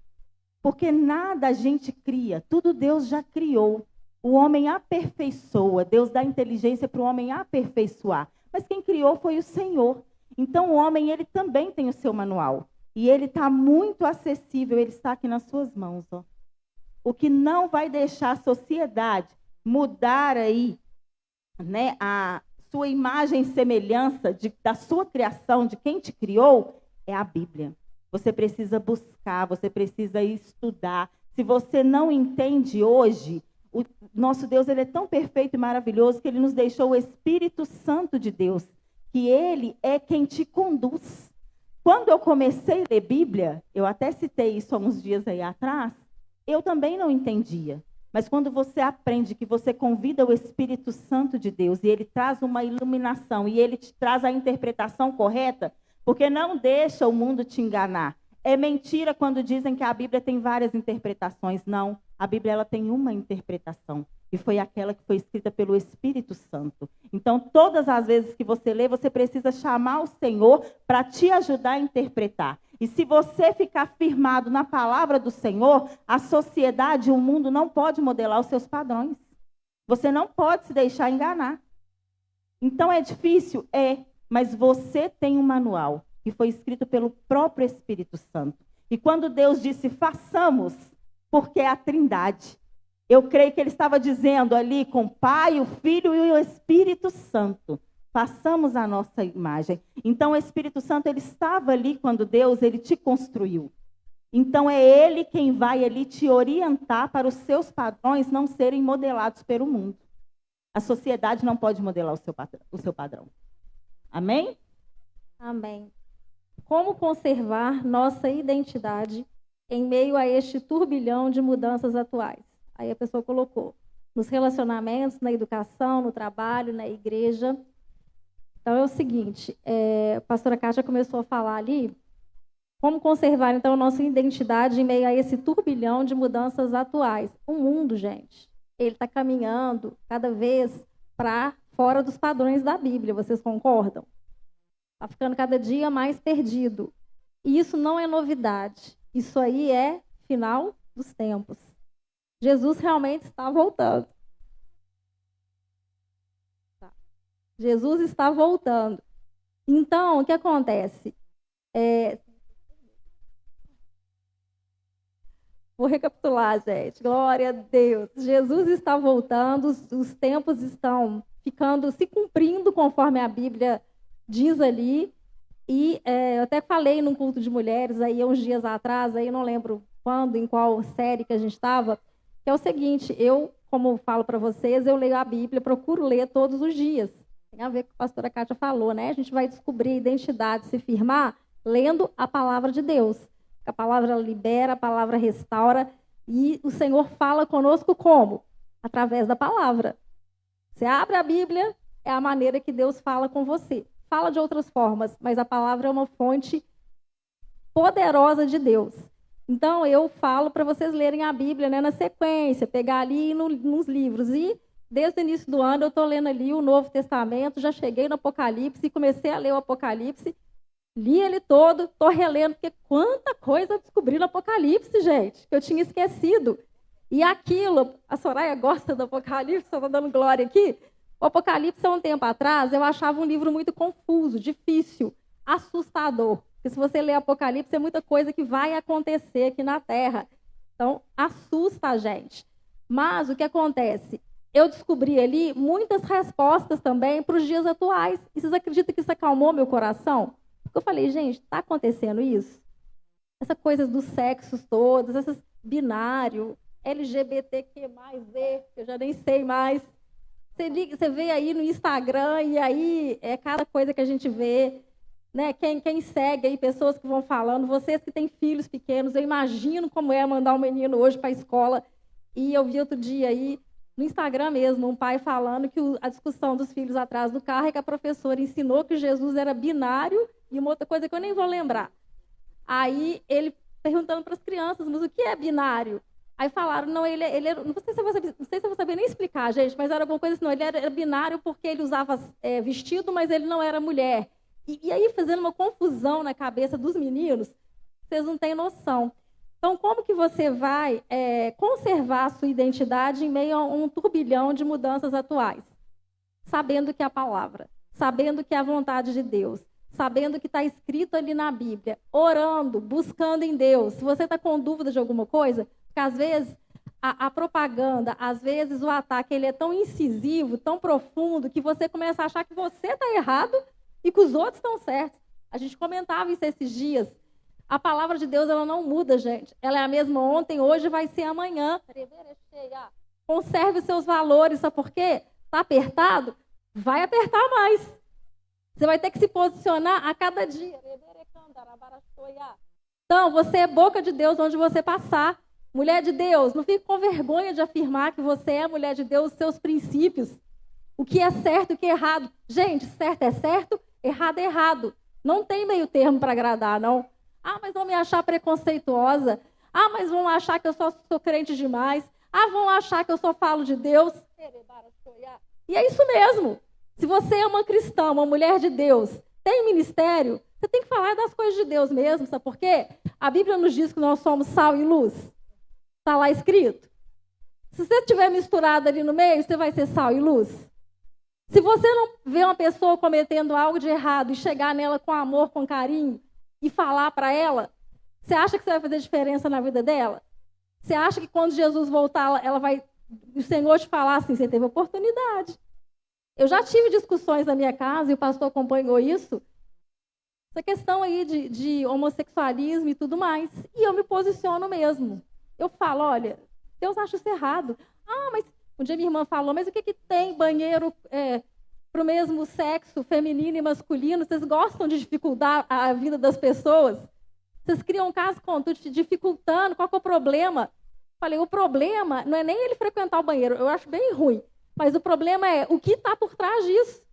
Porque nada a gente cria, tudo Deus já criou. O homem aperfeiçoa, Deus dá inteligência para o homem aperfeiçoar. Mas quem criou foi o Senhor. Então o homem, ele também tem o seu manual. E ele está muito acessível, ele está aqui nas suas mãos. Ó. O que não vai deixar a sociedade mudar aí, né, a sua imagem e semelhança da sua criação, de quem te criou, é a Bíblia. Você precisa buscar, você precisa estudar. Se você não entende hoje, o nosso Deus, ele é tão perfeito e maravilhoso que ele nos deixou o Espírito Santo de Deus, que ele é quem te conduz. Quando eu comecei a ler Bíblia, eu até citei isso há uns dias aí atrás, eu também não entendia. Mas quando você aprende que você convida o Espírito Santo de Deus e ele traz uma iluminação e ele te traz a interpretação correta, porque não deixa o mundo te enganar. É mentira quando dizem que a Bíblia tem várias interpretações. Não, a Bíblia ela tem uma interpretação. E foi aquela que foi escrita pelo Espírito Santo. Então, todas as vezes que você lê, você precisa chamar o Senhor para te ajudar a interpretar. E se você ficar firmado na palavra do Senhor, a sociedade, o mundo não pode modelar os seus padrões. Você não pode se deixar enganar. Então, é difícil? É. Mas você tem um manual que foi escrito pelo próprio Espírito Santo. E quando Deus disse, façamos, porque é a Trindade. Eu creio que ele estava dizendo ali com o Pai, o Filho e o Espírito Santo. Façamos a nossa imagem. Então, o Espírito Santo, ele estava ali quando Deus, ele te construiu. Então, é ele quem vai ali te orientar para os seus padrões não serem modelados pelo mundo. A sociedade não pode modelar o seu padrão. Amém? Amém. Como conservar nossa identidade em meio a este turbilhão de mudanças atuais? Aí a pessoa colocou nos relacionamentos, na educação, no trabalho, na igreja. Então é o seguinte, a pastora Kátia começou a falar ali, como conservar então a nossa identidade em meio a esse turbilhão de mudanças atuais. O mundo, gente, ele está caminhando cada vez para fora dos padrões da Bíblia, vocês concordam? Está ficando cada dia mais perdido. E isso não é novidade. Isso aí é final dos tempos. Jesus realmente está voltando. Jesus está voltando. Então, o que acontece? Vou recapitular, gente. Glória a Deus. Jesus está voltando, os tempos estão se cumprindo conforme a Bíblia diz ali. E eu até falei num culto de mulheres aí uns dias atrás, aí não lembro quando, em qual série que a gente estava, que é o seguinte, eu, como falo para vocês, eu leio a Bíblia, procuro ler todos os dias. Tem a ver com o que a pastora Kátia falou, né? A gente vai descobrir a identidade, se firmar, lendo a palavra de Deus. A palavra libera, a palavra restaura, e o Senhor fala conosco como? Através da palavra. Você abre a Bíblia, é a maneira que Deus fala com você. Fala de outras formas, mas a palavra é uma fonte poderosa de Deus. Então, eu falo para vocês lerem a Bíblia, né, na sequência, pegar ali nos livros. E, desde o início do ano, eu estou lendo ali o Novo Testamento, já cheguei no Apocalipse e comecei a ler o Apocalipse. Li ele todo, estou relendo, porque quanta coisa eu descobri no Apocalipse, gente, que eu tinha esquecido. E aquilo, a Soraya gosta do Apocalipse, só está dando glória aqui. O Apocalipse, há um tempo atrás, eu achava um livro muito confuso, difícil, assustador. Porque se você ler Apocalipse, é muita coisa que vai acontecer aqui na Terra. Então, assusta a gente. Mas o que acontece? Eu descobri ali muitas respostas também para os dias atuais. E vocês acreditam que isso acalmou meu coração? Porque eu falei, gente, está acontecendo isso? Essa coisa dos sexos todos, esses binário, LGBTQ+, eu já nem sei mais. Você vê aí no Instagram, e aí é cada coisa que a gente vê, né? Quem segue aí, pessoas que vão falando, vocês que têm filhos pequenos, eu imagino como é mandar um menino hoje para a escola. E eu vi outro dia aí, no Instagram mesmo, um pai falando que a discussão dos filhos atrás do carro é que a professora ensinou que Jesus era binário, e uma outra coisa que eu nem vou lembrar. Aí ele perguntando para as crianças, mas o que é binário? Aí falaram, não, ele era, não sei se eu vou saber nem explicar, gente, mas era alguma coisa assim, não, ele era binário porque ele usava vestido, mas ele não era mulher. E aí fazendo uma confusão na cabeça dos meninos, vocês não têm noção. Então, como que você vai conservar a sua identidade em meio a um turbilhão de mudanças atuais? Sabendo que é a palavra, sabendo que é a vontade de Deus, sabendo que está escrito ali na Bíblia, orando, buscando em Deus. Se você está com dúvida de alguma coisa, porque às vezes a propaganda, às vezes o ataque, ele é tão incisivo, tão profundo, que você começa a achar que você está errado e que os outros estão certos. A gente comentava isso esses dias. A palavra de Deus, ela não muda, gente. Ela é a mesma ontem, hoje vai ser amanhã. Conserve os seus valores, sabe por quê? Está apertado? Vai apertar mais. Você vai ter que se posicionar a cada dia. Então, você é boca de Deus onde você passar. Mulher de Deus, não fique com vergonha de afirmar que você é mulher de Deus, seus princípios. O que é certo e o que é errado. Gente, certo é certo, errado é errado. Não tem meio termo para agradar, não. Ah, mas vão me achar preconceituosa. Ah, mas vão achar que eu sou crente demais. Ah, vão achar que eu só falo de Deus. E é isso mesmo. Se você é uma cristã, uma mulher de Deus, tem ministério, você tem que falar das coisas de Deus mesmo, sabe por quê? A Bíblia nos diz que nós somos sal e luz. Está lá escrito. Se você estiver misturado ali no meio, você vai ser sal e luz. Se você não vê uma pessoa cometendo algo de errado e chegar nela com amor, com carinho, e falar para ela, você acha que você vai fazer diferença na vida dela? Você acha que quando Jesus voltar, o Senhor te falar assim, você teve oportunidade. Eu já tive discussões na minha casa, e o pastor acompanhou isso, essa questão aí de homossexualismo e tudo mais. E eu me posiciono mesmo. Eu falo, olha, Deus acha isso errado. Ah, mas um dia minha irmã falou, mas o que tem banheiro para o mesmo sexo, feminino e masculino? Vocês gostam de dificultar a vida das pessoas? Vocês criam um caso dificultando, qual que é o problema? Falei, o problema não é nem ele frequentar o banheiro, eu acho bem ruim, mas o problema é o que está por trás disso.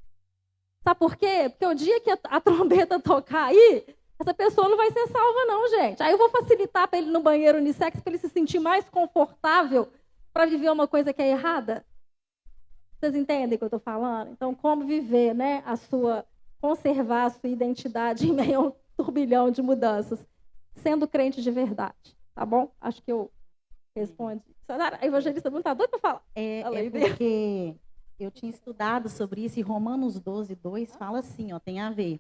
Sabe por quê? Porque o dia que a trombeta tocar aí, essa pessoa não vai ser salva não, gente. Aí eu vou facilitar para ele ir no banheiro unissex, para ele se sentir mais confortável para viver uma coisa que é errada. Vocês entendem o que eu estou falando? Então, como viver, né, conservar a sua identidade em meio a um turbilhão de mudanças, sendo crente de verdade, tá bom? Acho que eu respondi. A evangelista não está doida para falar. É porque eu tinha estudado sobre isso, e Romanos 12:2 fala assim, ó, tem a ver.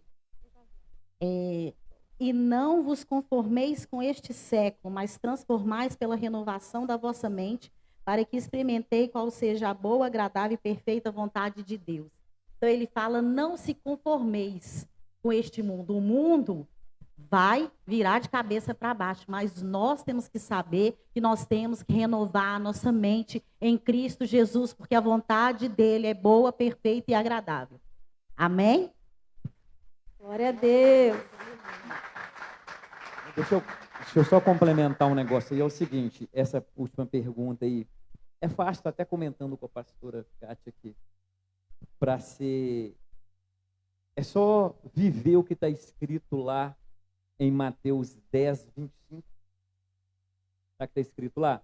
E não vos conformeis com este século, mas transformais pela renovação da vossa mente, para que experimentei qual seja a boa, agradável e perfeita vontade de Deus. Então ele fala, não se conformeis com este mundo. O mundo vai virar de cabeça para baixo, mas nós temos que saber que nós temos que renovar a nossa mente em Cristo Jesus, porque a vontade dele é boa, perfeita e agradável. Amém? Glória a Deus. Deixa eu só complementar um negócio aí, é o seguinte, essa última pergunta aí, é fácil, estou até comentando com a pastora Kátia aqui, é só viver o que está escrito lá em Mateus 10:25. Sabe o que está escrito lá?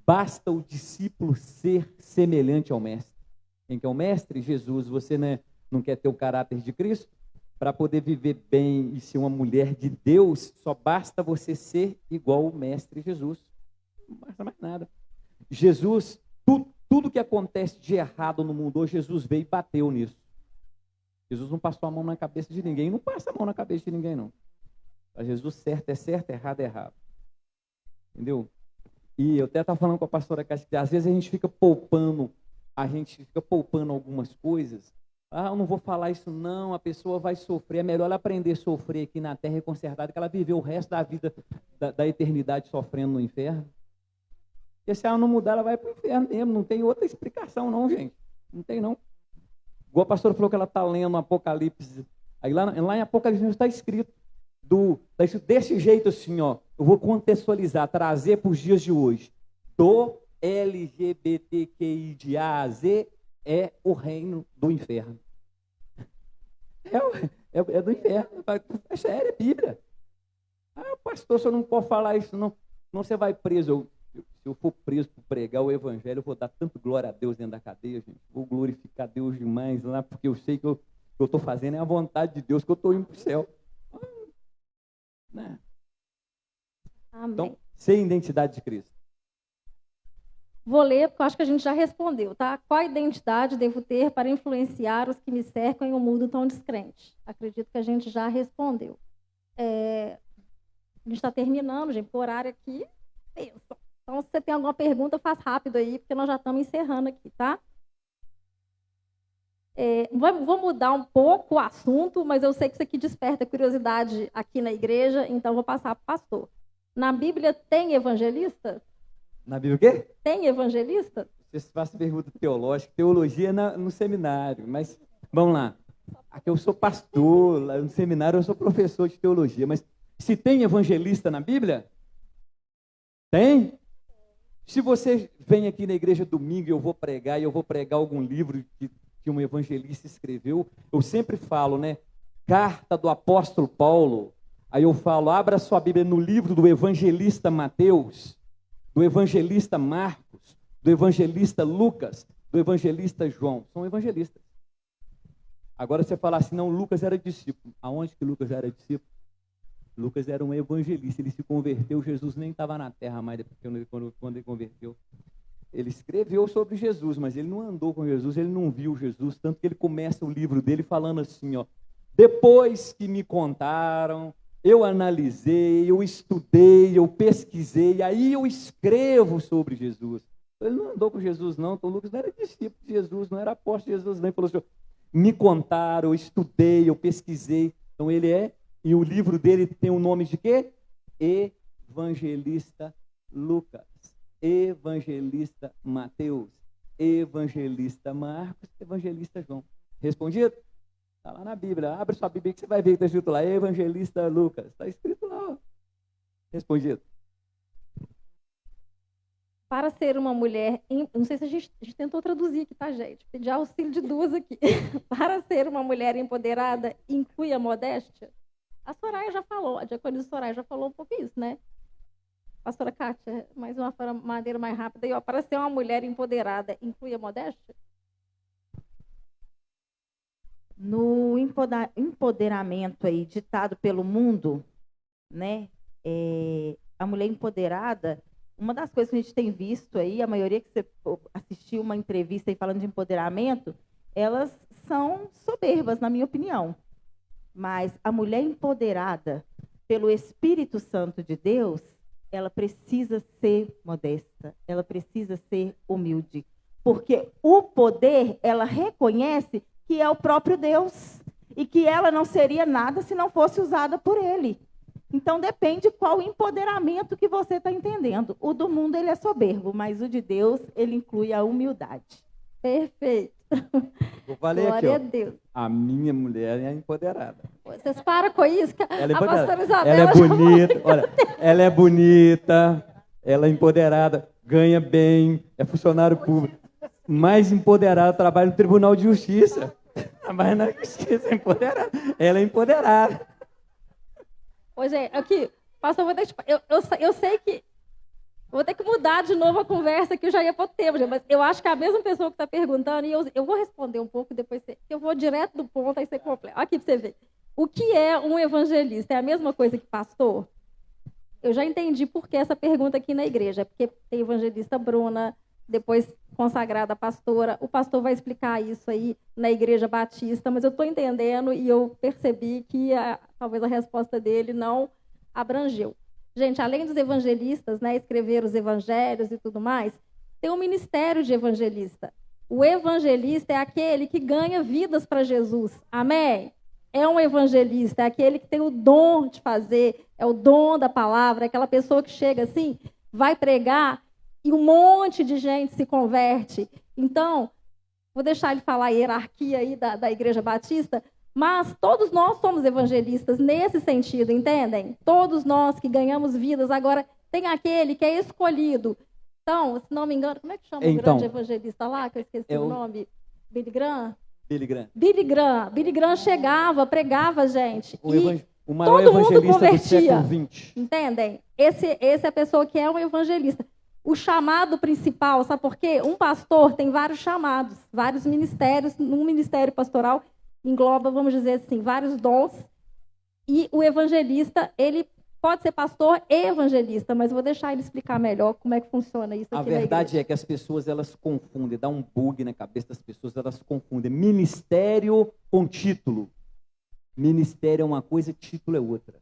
Basta o discípulo ser semelhante ao mestre. Quem que é o mestre? Jesus. Você, né, não quer ter o caráter de Cristo? Para poder viver bem e ser uma mulher de Deus, só basta você ser igual ao mestre Jesus. Não basta mais nada. Jesus, tudo que acontece de errado no mundo hoje, Jesus veio e bateu nisso. Jesus não passou a mão na cabeça de ninguém, não passa a mão na cabeça de ninguém, não. Para Jesus, certo é certo, errado é errado. Entendeu? E eu até estava falando com a pastora Cássia, que às vezes a gente fica poupando algumas coisas. Ah, eu não vou falar isso não, a pessoa vai sofrer. É melhor ela aprender a sofrer aqui na terra e consertada, que ela viveu o resto da vida, da eternidade sofrendo no inferno. Porque se ela não mudar, ela vai para o inferno mesmo. Não tem outra explicação não, gente. Não tem não. Igual a pastora falou que ela está lendo Apocalipse. Aí lá em Apocalipse está escrito desse jeito assim, ó. Eu vou contextualizar, trazer para os dias de hoje. Do LGBTQI de A a Z é o reino do inferno. É do inferno. É sério, é Bíblia. Ah, pastor, você não pode falar isso, não. Não, você vai preso. Se eu for preso por pregar o evangelho, eu vou dar tanto glória a Deus dentro da cadeia, gente. Vou glorificar Deus demais lá, porque eu sei que eu estou fazendo é a vontade de Deus, que eu estou indo para o céu. Né? Amém. Então, sem identidade de Cristo. Vou ler, porque eu acho que a gente já respondeu, tá? Qual identidade devo ter para influenciar os que me cercam em um mundo tão descrente? Acredito que a gente já respondeu. A gente está terminando, gente, o horário aqui. Então, se você tem alguma pergunta, faz rápido aí, porque nós já estamos encerrando aqui, tá? Vou mudar um pouco o assunto, mas eu sei que isso aqui desperta curiosidade aqui na igreja, então vou passar para o pastor. Na Bíblia tem evangelista? Na Bíblia o quê? Tem evangelista? Vocês fazem pergunta teológica, teologia no seminário, mas vamos lá. Aqui eu sou pastor, lá no seminário eu sou professor de teologia, mas se tem evangelista na Bíblia? Tem? Se você vem aqui na igreja domingo e eu vou pregar algum livro que um evangelista escreveu, eu sempre falo, né? Carta do apóstolo Paulo. Aí eu falo, abra sua Bíblia no livro do evangelista Mateus, do evangelista Marcos, do evangelista Lucas, do evangelista João. São evangelistas. Agora você fala assim, não, Lucas era discípulo. Aonde que Lucas era discípulo? Lucas era um evangelista, ele se converteu, Jesus nem estava na terra mais quando ele converteu. Ele escreveu sobre Jesus, mas ele não andou com Jesus, ele não viu Jesus, tanto que ele começa o livro dele falando assim, ó, depois que me contaram, eu analisei, eu estudei, eu pesquisei, aí eu escrevo sobre Jesus. Ele não andou com Jesus não, então Lucas não era discípulo de Jesus, não era apóstolo de Jesus, nem falou assim, me contaram, eu estudei, eu pesquisei, então ele e o livro dele tem o nome de quê? Evangelista Lucas. Evangelista Mateus, evangelista Marcos, evangelista João. Respondido? Está lá na Bíblia. Abre sua Bíblia que você vai ver que está escrito lá, evangelista Lucas. Está escrito lá. Ó. Respondido. Para ser uma mulher, não sei se a gente tentou traduzir aqui, tá, gente? Pedir auxílio de duas aqui. Para ser uma mulher empoderada, inclui a modéstia? A Soraya já falou, a diaconisa Soraya já falou um pouco isso, né? Pastora Kátia, mais uma maneira mais rápida. E, ó, para ser uma mulher empoderada, inclui a modéstia? No empoderamento aí ditado pelo mundo, né? A mulher empoderada, uma das coisas que a gente tem visto aí, a maioria que você assistiu uma entrevista aí falando de empoderamento, elas são soberbas, na minha opinião. Mas a mulher empoderada pelo Espírito Santo de Deus, ela precisa ser modesta, ela precisa ser humilde. Porque o poder, ela reconhece que é o próprio Deus e que ela não seria nada se não fosse usada por ele. Então, depende qual empoderamento que você está entendendo. O do mundo, ele é soberbo, mas o de Deus, ele inclui a humildade. Perfeito. Vou valer Glória aqui, ó. a Deus. A minha mulher é empoderada. Vocês param com isso, que Ela é a pastora Isabela ela é bonita, olha, ela é bonita, ela é empoderada, ganha bem, é funcionário público. Mais empoderada, trabalha no Tribunal de Justiça. Trabalha na Justiça, é empoderada. Ela é empoderada. Ô, gente, aqui, pastor, eu sei que vou ter que mudar de novo a conversa, que eu já ia para o tempo, gente, mas eu acho que é a mesma pessoa que está perguntando, e eu vou responder um pouco, depois eu vou direto do ponto, aí você completa. Aqui para você ver. O que é um evangelista? É a mesma coisa que pastor? Eu já entendi por que essa pergunta aqui na igreja. É porque tem evangelista Bruna, depois consagrada pastora. O pastor vai explicar isso aí na igreja batista, mas eu estou entendendo e eu percebi que talvez a resposta dele não abrangeu. Gente, além dos evangelistas, né, escrever os evangelhos e tudo mais, tem um ministério de evangelista. O evangelista é aquele que ganha vidas para Jesus. Amém? É um evangelista, é aquele que tem o dom de fazer, é o dom da palavra, é aquela pessoa que chega assim, vai pregar e um monte de gente se converte. Então, vou deixar ele falar a hierarquia aí da Igreja Batista, mas todos nós somos evangelistas nesse sentido, entendem? Todos nós que ganhamos vidas. Agora, tem aquele que é escolhido. Então, se não me engano, como é que chama o grande evangelista lá, que eu esqueci o nome? Billy Graham? Billy Graham chegava, pregava, gente. O maior todo mundo evangelista convertia. do século XX. Entendem? Esse é a pessoa que é um evangelista. o chamado principal, sabe por quê? Um pastor tem vários chamados, vários ministérios. Num ministério pastoral engloba, vamos dizer assim, vários dons. E o evangelista, ele pode ser pastor e evangelista, mas eu vou deixar ele explicar melhor como é que funciona isso aqui A na verdade igreja. é que as pessoas, elas confundem, dá um bug na cabeça das pessoas, elas confundem ministério com título. Ministério é uma coisa, título é outra.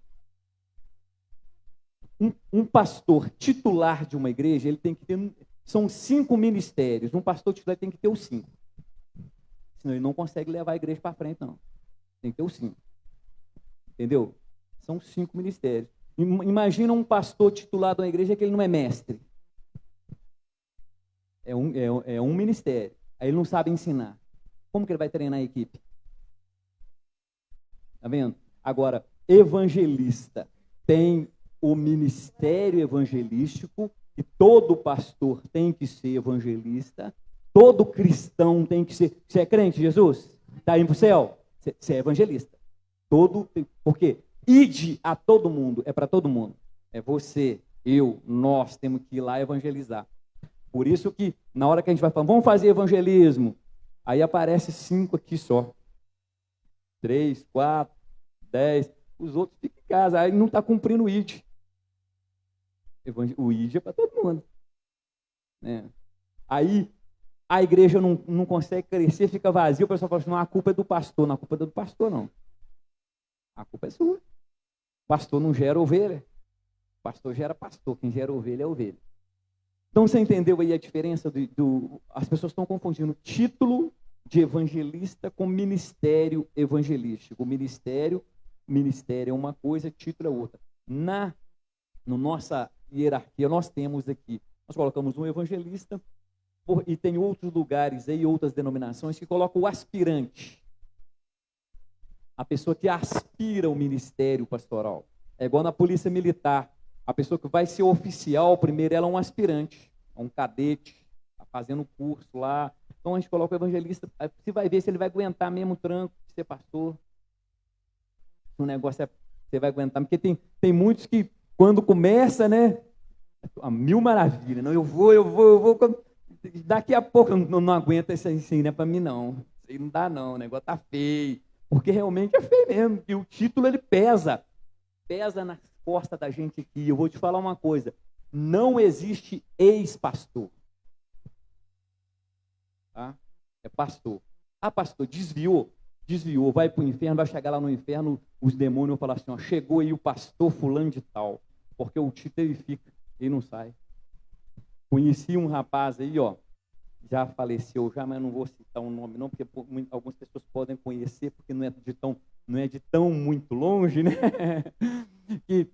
Um pastor titular de uma igreja, ele tem que ter, são 5 ministérios. Um pastor titular tem que ter os 5. Senão ele não consegue levar a igreja para frente, não. Tem que ter os 5. Entendeu? São 5 ministérios. Imagina um pastor titular de uma igreja que ele não é mestre. É um ministério. Aí ele não sabe ensinar. Como que ele vai treinar a equipe? Tá vendo? Agora, evangelista tem o ministério evangelístico, e todo pastor tem que ser evangelista, todo cristão tem que ser. Você é crente, Jesus? Está indo para o céu? Você é evangelista. Porque ide a todo mundo, é para todo mundo. É você, eu, nós temos que ir lá evangelizar. Por isso que, na hora que a gente vai falar, vamos fazer evangelismo, aí aparece 5 aqui só. 3, 4, 10, os outros ficam em casa, aí não está cumprindo o ID. O ID é para todo mundo. Né? Aí a igreja não consegue crescer, fica vazia, o pessoal fala assim, não, a culpa é do pastor. Não, a culpa é do pastor, não. A culpa é sua. O pastor não gera ovelha. O pastor gera pastor, quem gera ovelha é ovelha. Então você entendeu aí a diferença as pessoas estão confundindo título de evangelista com ministério evangelístico. Ministério é uma coisa, título é outra. Na nossa hierarquia, nós temos aqui, nós colocamos um evangelista, e tem outros lugares aí, outras denominações, que colocam o aspirante. A pessoa que aspira ao ministério pastoral. É igual na polícia militar. A pessoa que vai ser oficial, primeiro ela é um aspirante, é um cadete, está fazendo curso lá. Então a gente coloca o evangelista, você vai ver se ele vai aguentar mesmo o tranco de ser pastor. O negócio é, você vai aguentar, porque tem muitos que, quando começa, né, a mil maravilhas, não, eu vou, daqui a pouco eu não aguento isso aí, não é para mim não, isso aí não dá não, o negócio tá feio, porque realmente é feio mesmo, e o título ele pesa nas costas da gente aqui. Eu vou te falar uma coisa, não existe ex-pastor, tá? É pastor. Ah, pastor, desviou, vai para o inferno, vai chegar lá no inferno, os demônios vão falar assim, ó, chegou aí o pastor fulano de tal, porque o título ele fica, ele não sai. Conheci um rapaz aí, ó, já faleceu já, mas não vou citar o nome não, porque algumas pessoas podem conhecer, porque não é de tão muito longe, né? Que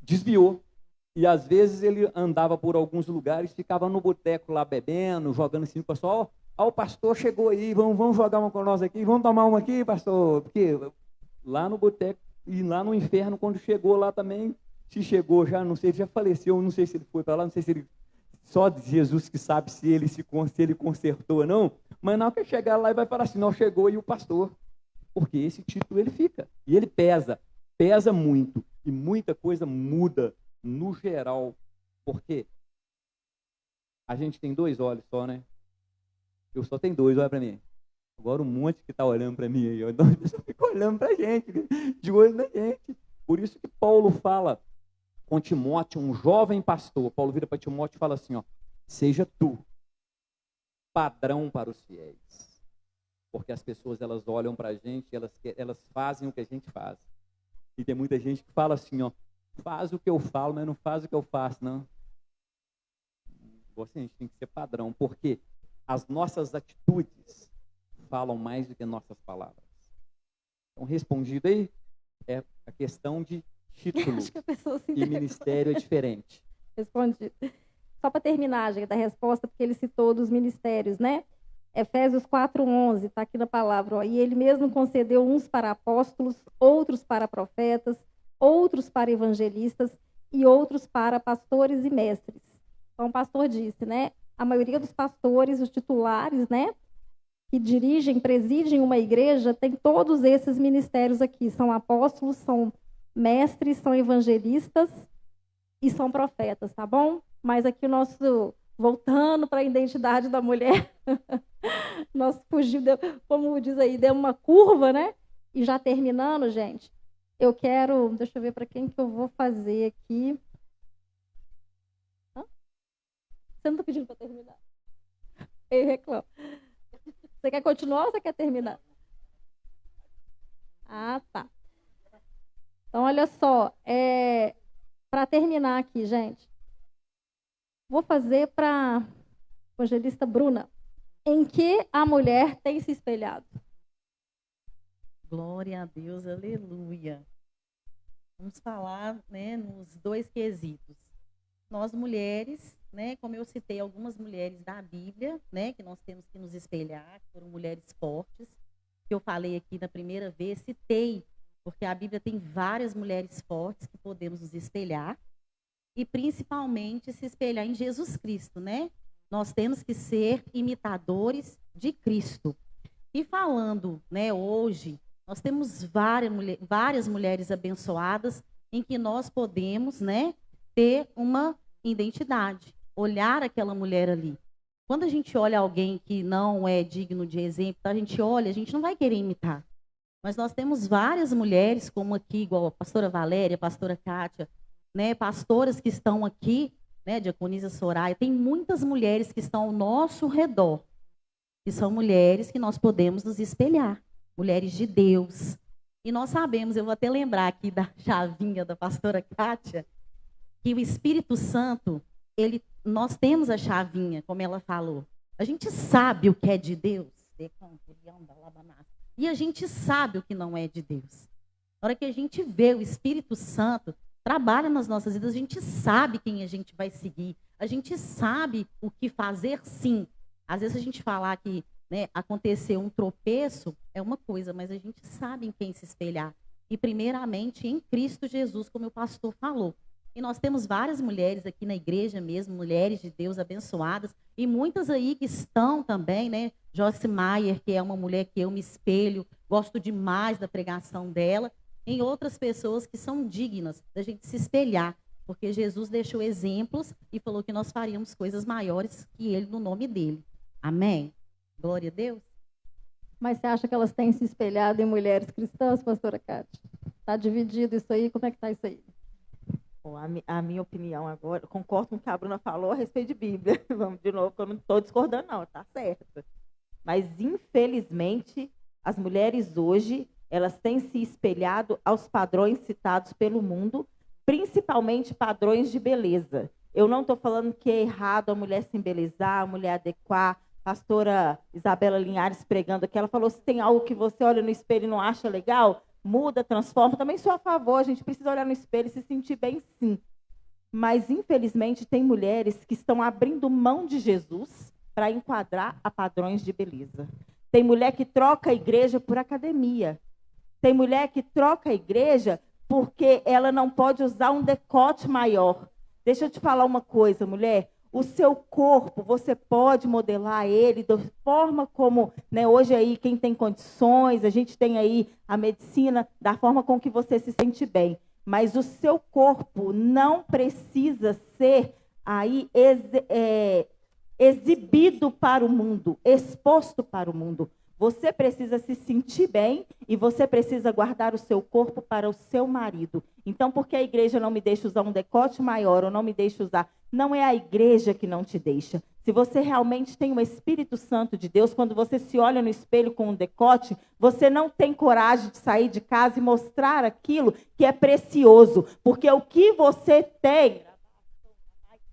desviou. E às vezes ele andava por alguns lugares, ficava no boteco lá bebendo, jogando assim, pessoal, ó, o pastor chegou aí, vamos jogar uma com nós aqui, vamos tomar uma aqui, pastor, porque lá no boteco e lá no inferno, quando chegou lá também, se chegou já, não sei, já faleceu, não sei se ele foi para lá, não sei se ele, só Jesus que sabe se ele consertou ou não, mas na hora que chegar lá, ele vai falar assim, não, chegou aí o pastor, porque esse título ele fica, e ele pesa muito, e muita coisa muda no geral, porque a gente tem 2 olhos só, né? Eu só tenho 2, olha para mim. Agora um monte que está olhando para mim aí, então a pessoa fica olhando para a gente, de olho na gente. Por isso que Paulo fala com Timóteo, um jovem pastor, Paulo vira para Timóteo e fala assim, ó, seja tu padrão para os fiéis. Porque as pessoas, elas olham para a gente, elas fazem o que a gente faz. E tem muita gente que fala assim, ó, faz o que eu falo, mas não faz o que eu faço, não. Assim, a gente tem que ser padrão, porque as nossas atitudes falam mais do que nossas palavras. Então, respondido aí, é a questão de título Acho que a pessoa se e ministério é diferente. Respondi. Só para terminar, gente, da resposta, porque ele citou dos ministérios, né? Efésios 4:11, está aqui na palavra, ó, e ele mesmo concedeu uns para apóstolos, outros para profetas, outros para evangelistas e outros para pastores e mestres. Então o pastor disse, né? A maioria dos pastores, os titulares, né? Que dirigem, presidem uma igreja, tem todos esses ministérios aqui. São apóstolos, são mestres, são evangelistas e são profetas, tá bom? Mas aqui o nosso, voltando para a identidade da mulher, nós fugimos, como diz aí, deu uma curva, né? E já terminando, gente, eu quero, deixa eu ver para quem que eu vou fazer aqui. Hã? Você não está pedindo para terminar? Eu reclamo. Você quer continuar ou você quer terminar? Ah, tá. Então, olha só, para terminar aqui, gente, vou fazer para a evangelista Bruna. Em que a mulher tem se espelhado? Glória a Deus, aleluia. Vamos falar, né, nos dois quesitos. Nós mulheres, né, como eu citei algumas mulheres da Bíblia, né, que nós temos que nos espelhar, que foram mulheres fortes, que eu falei aqui na primeira vez, citei, porque a Bíblia tem várias mulheres fortes que podemos nos espelhar, e principalmente se espelhar em Jesus Cristo, né? Nós temos que ser imitadores de Cristo. E falando, né, hoje, nós temos várias mulheres abençoadas em que nós podemos, né, ter uma identidade, olhar aquela mulher ali. Quando a gente olha alguém que não é digno de exemplo, a gente olha, a gente não vai querer imitar. Mas nós temos várias mulheres, como aqui, igual a pastora Valéria, a pastora Kátia, né, pastoras que estão aqui, né, diaconisa Soraya, tem muitas mulheres que estão ao nosso redor, que são mulheres que nós podemos nos espelhar, mulheres de Deus. E nós sabemos, eu vou até lembrar aqui da chavinha da pastora Kátia, que o Espírito Santo, nós temos a chavinha, como ela falou. A gente sabe o que é de Deus, e a gente sabe o que não é de Deus. Na hora que a gente vê o Espírito Santo trabalha nas nossas vidas, a gente sabe quem a gente vai seguir, a gente sabe o que fazer, sim. Às vezes a gente falar que, né, aconteceu um tropeço é uma coisa, mas a gente sabe em quem se espelhar. E primeiramente em Cristo Jesus, como o pastor falou. E nós temos várias mulheres aqui na igreja mesmo, mulheres de Deus abençoadas, e muitas aí que estão também, né? Joyce Meyer, que é uma mulher que eu me espelho, gosto demais da pregação dela, em outras pessoas que são dignas da gente se espelhar, porque Jesus deixou exemplos e falou que nós faríamos coisas maiores que ele no nome dele. Amém? Glória a Deus. Mas você acha que elas têm se espelhado em mulheres cristãs, pastora Kátia? Está dividido isso aí? Como é que está isso aí? Bom, a minha opinião agora, concordo com o que a Bruna falou a respeito de Bíblia. Vamos de novo, que eu não estou discordando, não, está certo. Mas, infelizmente, as mulheres hoje, elas têm se espelhado aos padrões citados pelo mundo, principalmente padrões de beleza. Eu não estou falando que é errado a mulher se embelezar, a mulher adequar. Pastora Isabela Linhares pregando aqui, ela falou, se tem algo que você olha no espelho e não acha legal, muda, transforma. Também sou a favor, a gente precisa olhar no espelho e se sentir bem, sim. Mas, infelizmente, tem mulheres que estão abrindo mão de Jesus para enquadrar a padrões de beleza. Tem mulher que troca a igreja por academia. Tem mulher que troca a igreja porque ela não pode usar um decote maior. Deixa eu te falar uma coisa, mulher. O seu corpo, você pode modelar ele da forma como, né, hoje aí, quem tem condições, a gente tem aí a medicina, da forma com que você se sente bem. Mas o seu corpo não precisa ser aí exibido para o mundo, exposto para o mundo. Você precisa se sentir bem e você precisa guardar o seu corpo para o seu marido. Então, porque a igreja não me deixa usar um decote maior ou não me deixa usar, não é a igreja que não te deixa. Se você realmente tem o Espírito Santo de Deus, quando você se olha no espelho com um decote, você não tem coragem de sair de casa e mostrar aquilo que é precioso. Porque o que você tem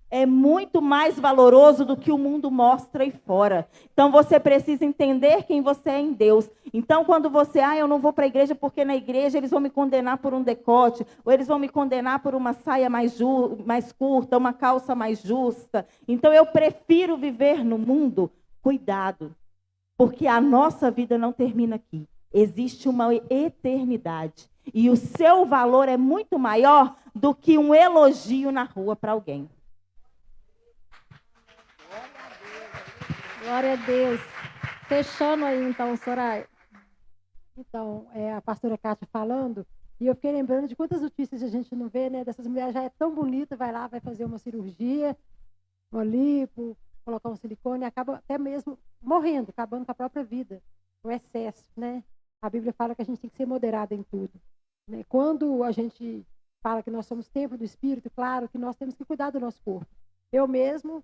é muito mais valoroso do que o mundo mostra aí fora. Então, você precisa entender quem você é em Deus. Então, quando você, eu não vou para a igreja porque na igreja eles vão me condenar por um decote, ou eles vão me condenar por uma saia mais curta, uma calça mais justa. Então, eu prefiro viver no mundo. Cuidado, porque a nossa vida não termina aqui. Existe uma eternidade. E o seu valor é muito maior do que um elogio na rua para alguém. Glória a Deus. Fechando aí, então, Soraya. Então, a pastora Kátia falando, e eu fiquei lembrando de quantas notícias a gente não vê, né? Dessas mulheres já é tão bonita, vai lá, vai fazer uma cirurgia, uma lipo, colocar um silicone, acaba até mesmo morrendo, acabando com a própria vida, o excesso, né? A Bíblia fala que a gente tem que ser moderada em tudo, né? Quando a gente fala que nós somos templo do Espírito, claro que nós temos que cuidar do nosso corpo. Eu mesmo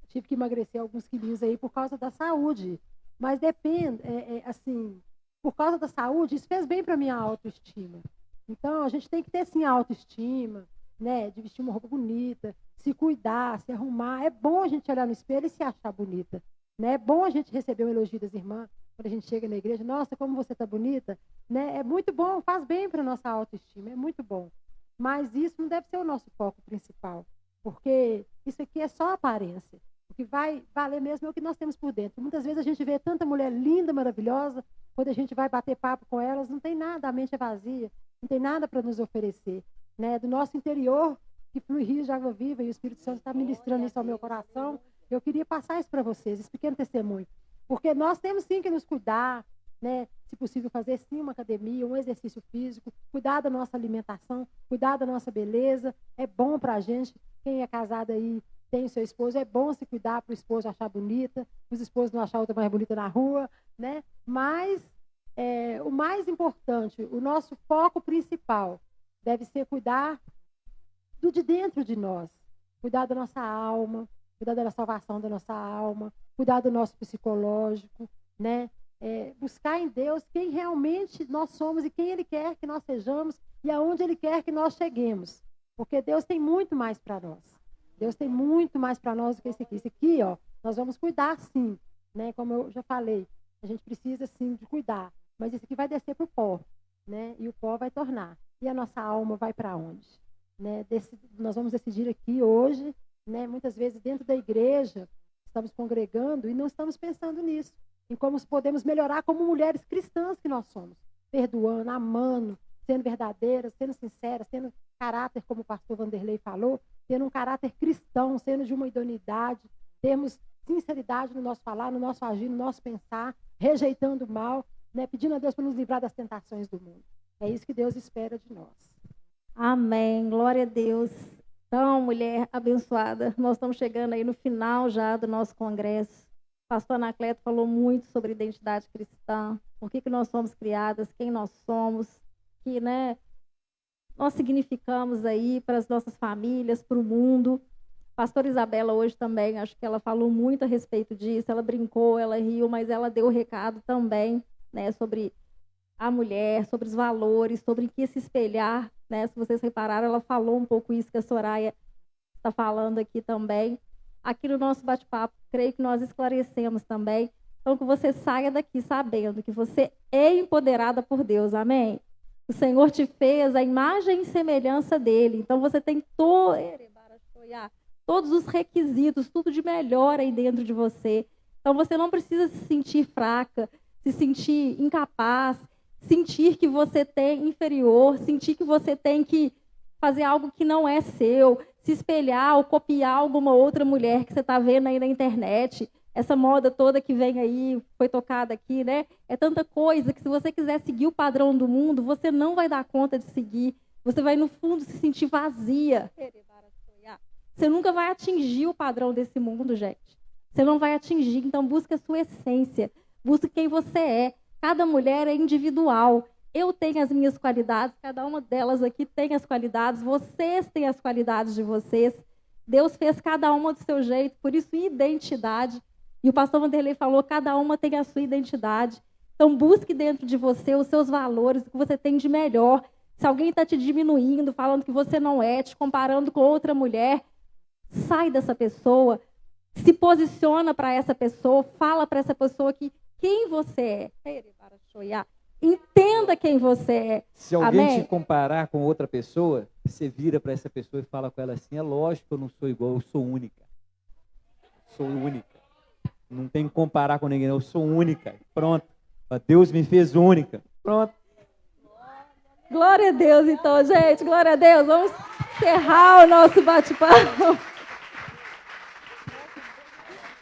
tive que emagrecer alguns quilinhos aí por causa da saúde, mas depende, assim, por causa da saúde, isso fez bem para minha autoestima. Então, a gente tem que ter, sim, a autoestima, né, de vestir uma roupa bonita, se cuidar, se arrumar. É bom a gente olhar no espelho e se achar bonita, né? É bom a gente receber um elogio das irmãs quando a gente chega na igreja. Nossa, como você está bonita, né? É muito bom, faz bem para a nossa autoestima, é muito bom. Mas isso não deve ser o nosso foco principal, porque isso aqui é só aparência. O que vai valer mesmo é o que nós temos por dentro. Muitas vezes a gente vê tanta mulher linda, maravilhosa, quando a gente vai bater papo com elas, não tem nada, a mente é vazia, não tem nada para nos oferecer, né? Do nosso interior, que flui rios de água viva, e o Espírito Santo está ministrando isso ao meu coração. Eu queria passar isso para vocês, esse pequeno testemunho. Porque nós temos sim que nos cuidar, né? Se possível, fazer sim uma academia, um exercício físico, cuidar da nossa alimentação, cuidar da nossa beleza. É bom para a gente, quem é casado aí, tem o seu esposo, é bom se cuidar para o esposo achar bonita, os esposos não achar outra mais bonita na rua, né? Mas o mais importante, o nosso foco principal deve ser cuidar do de dentro de nós, cuidar da nossa alma, cuidar da salvação da nossa alma, cuidar do nosso psicológico, né? Buscar em Deus quem realmente nós somos e quem Ele quer que nós sejamos e aonde Ele quer que nós cheguemos. Porque Deus tem muito mais para nós. Deus tem muito mais para nós do que isso aqui. Isso aqui, ó, nós vamos cuidar sim, né? Como eu já falei, a gente precisa sim de cuidar. Mas isso aqui vai descer para o pó, né? E o pó vai tornar. E a nossa alma vai para onde? Né? Nós vamos decidir aqui hoje, né? Muitas vezes dentro da igreja, estamos congregando e não estamos pensando nisso. Em como podemos melhorar como mulheres cristãs que nós somos. Perdoando, amando, sendo verdadeiras, sendo sinceras, tendo caráter, como o pastor Vanderlei falou, tendo um caráter cristão, sendo de uma idoneidade, termos sinceridade no nosso falar, no nosso agir, no nosso pensar, rejeitando o mal, né? Pedindo a Deus para nos livrar das tentações do mundo. É isso que Deus espera de nós. Amém, glória a Deus. Então, mulher abençoada, nós estamos chegando aí no final já do nosso congresso. O pastor Anacleto falou muito sobre identidade cristã, por que nós somos criadas, quem nós somos, que, né, nós significamos aí para as nossas famílias, para o mundo. A pastora Isabela hoje também, acho que ela falou muito a respeito disso, ela brincou, ela riu, mas ela deu o recado também, né, sobre a mulher, sobre os valores, sobre o que se espelhar, né? Se vocês repararam, ela falou um pouco isso que a Soraya está falando aqui também. Aqui no nosso bate-papo, creio que nós esclarecemos também. Então, que você saia daqui sabendo que você é empoderada por Deus, amém? O Senhor te fez a imagem e semelhança dele. Então, você tem todos os requisitos, tudo de melhor aí dentro de você. Então, você não precisa se sentir fraca, se sentir incapaz, sentir que você tem inferior, sentir que você tem que fazer algo que não é seu, se espelhar ou copiar alguma outra mulher que você está vendo aí na internet. Essa moda toda que vem aí, foi tocada aqui, né? É tanta coisa que se você quiser seguir o padrão do mundo, você não vai dar conta de seguir. Você vai, no fundo, se sentir vazia. Você nunca vai atingir o padrão desse mundo, gente. Você não vai atingir. Então, busque a sua essência. Busque quem você é. Cada mulher é individual. Eu tenho as minhas qualidades, cada uma delas aqui tem as qualidades, vocês têm as qualidades de vocês. Deus fez cada uma do seu jeito, por isso identidade. E o pastor Vanderlei falou, cada uma tem a sua identidade. Então busque dentro de você os seus valores, o que você tem de melhor. Se alguém está te diminuindo, falando que você não é, te comparando com outra mulher, sai dessa pessoa, se posiciona para essa pessoa, fala para essa pessoa que quem você é. Entenda quem você é. Se alguém Amém? te comparar com outra pessoa, você vira para essa pessoa e fala com ela assim, é lógico que eu não sou igual, eu sou única. Sou única. Não tem que comparar com ninguém, eu sou única. Pronto. Deus me fez única. Pronto. Glória a Deus, então, gente. Glória a Deus. Vamos encerrar o nosso bate-papo.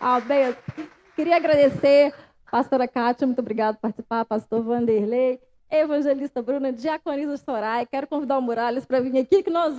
Amém. Queria agradecer pastora Kátia, muito obrigada por participar, pastor Vanderlei, evangelista Bruna, diaconisa Soraya. Quero convidar o Muralhas para vir aqui, que nós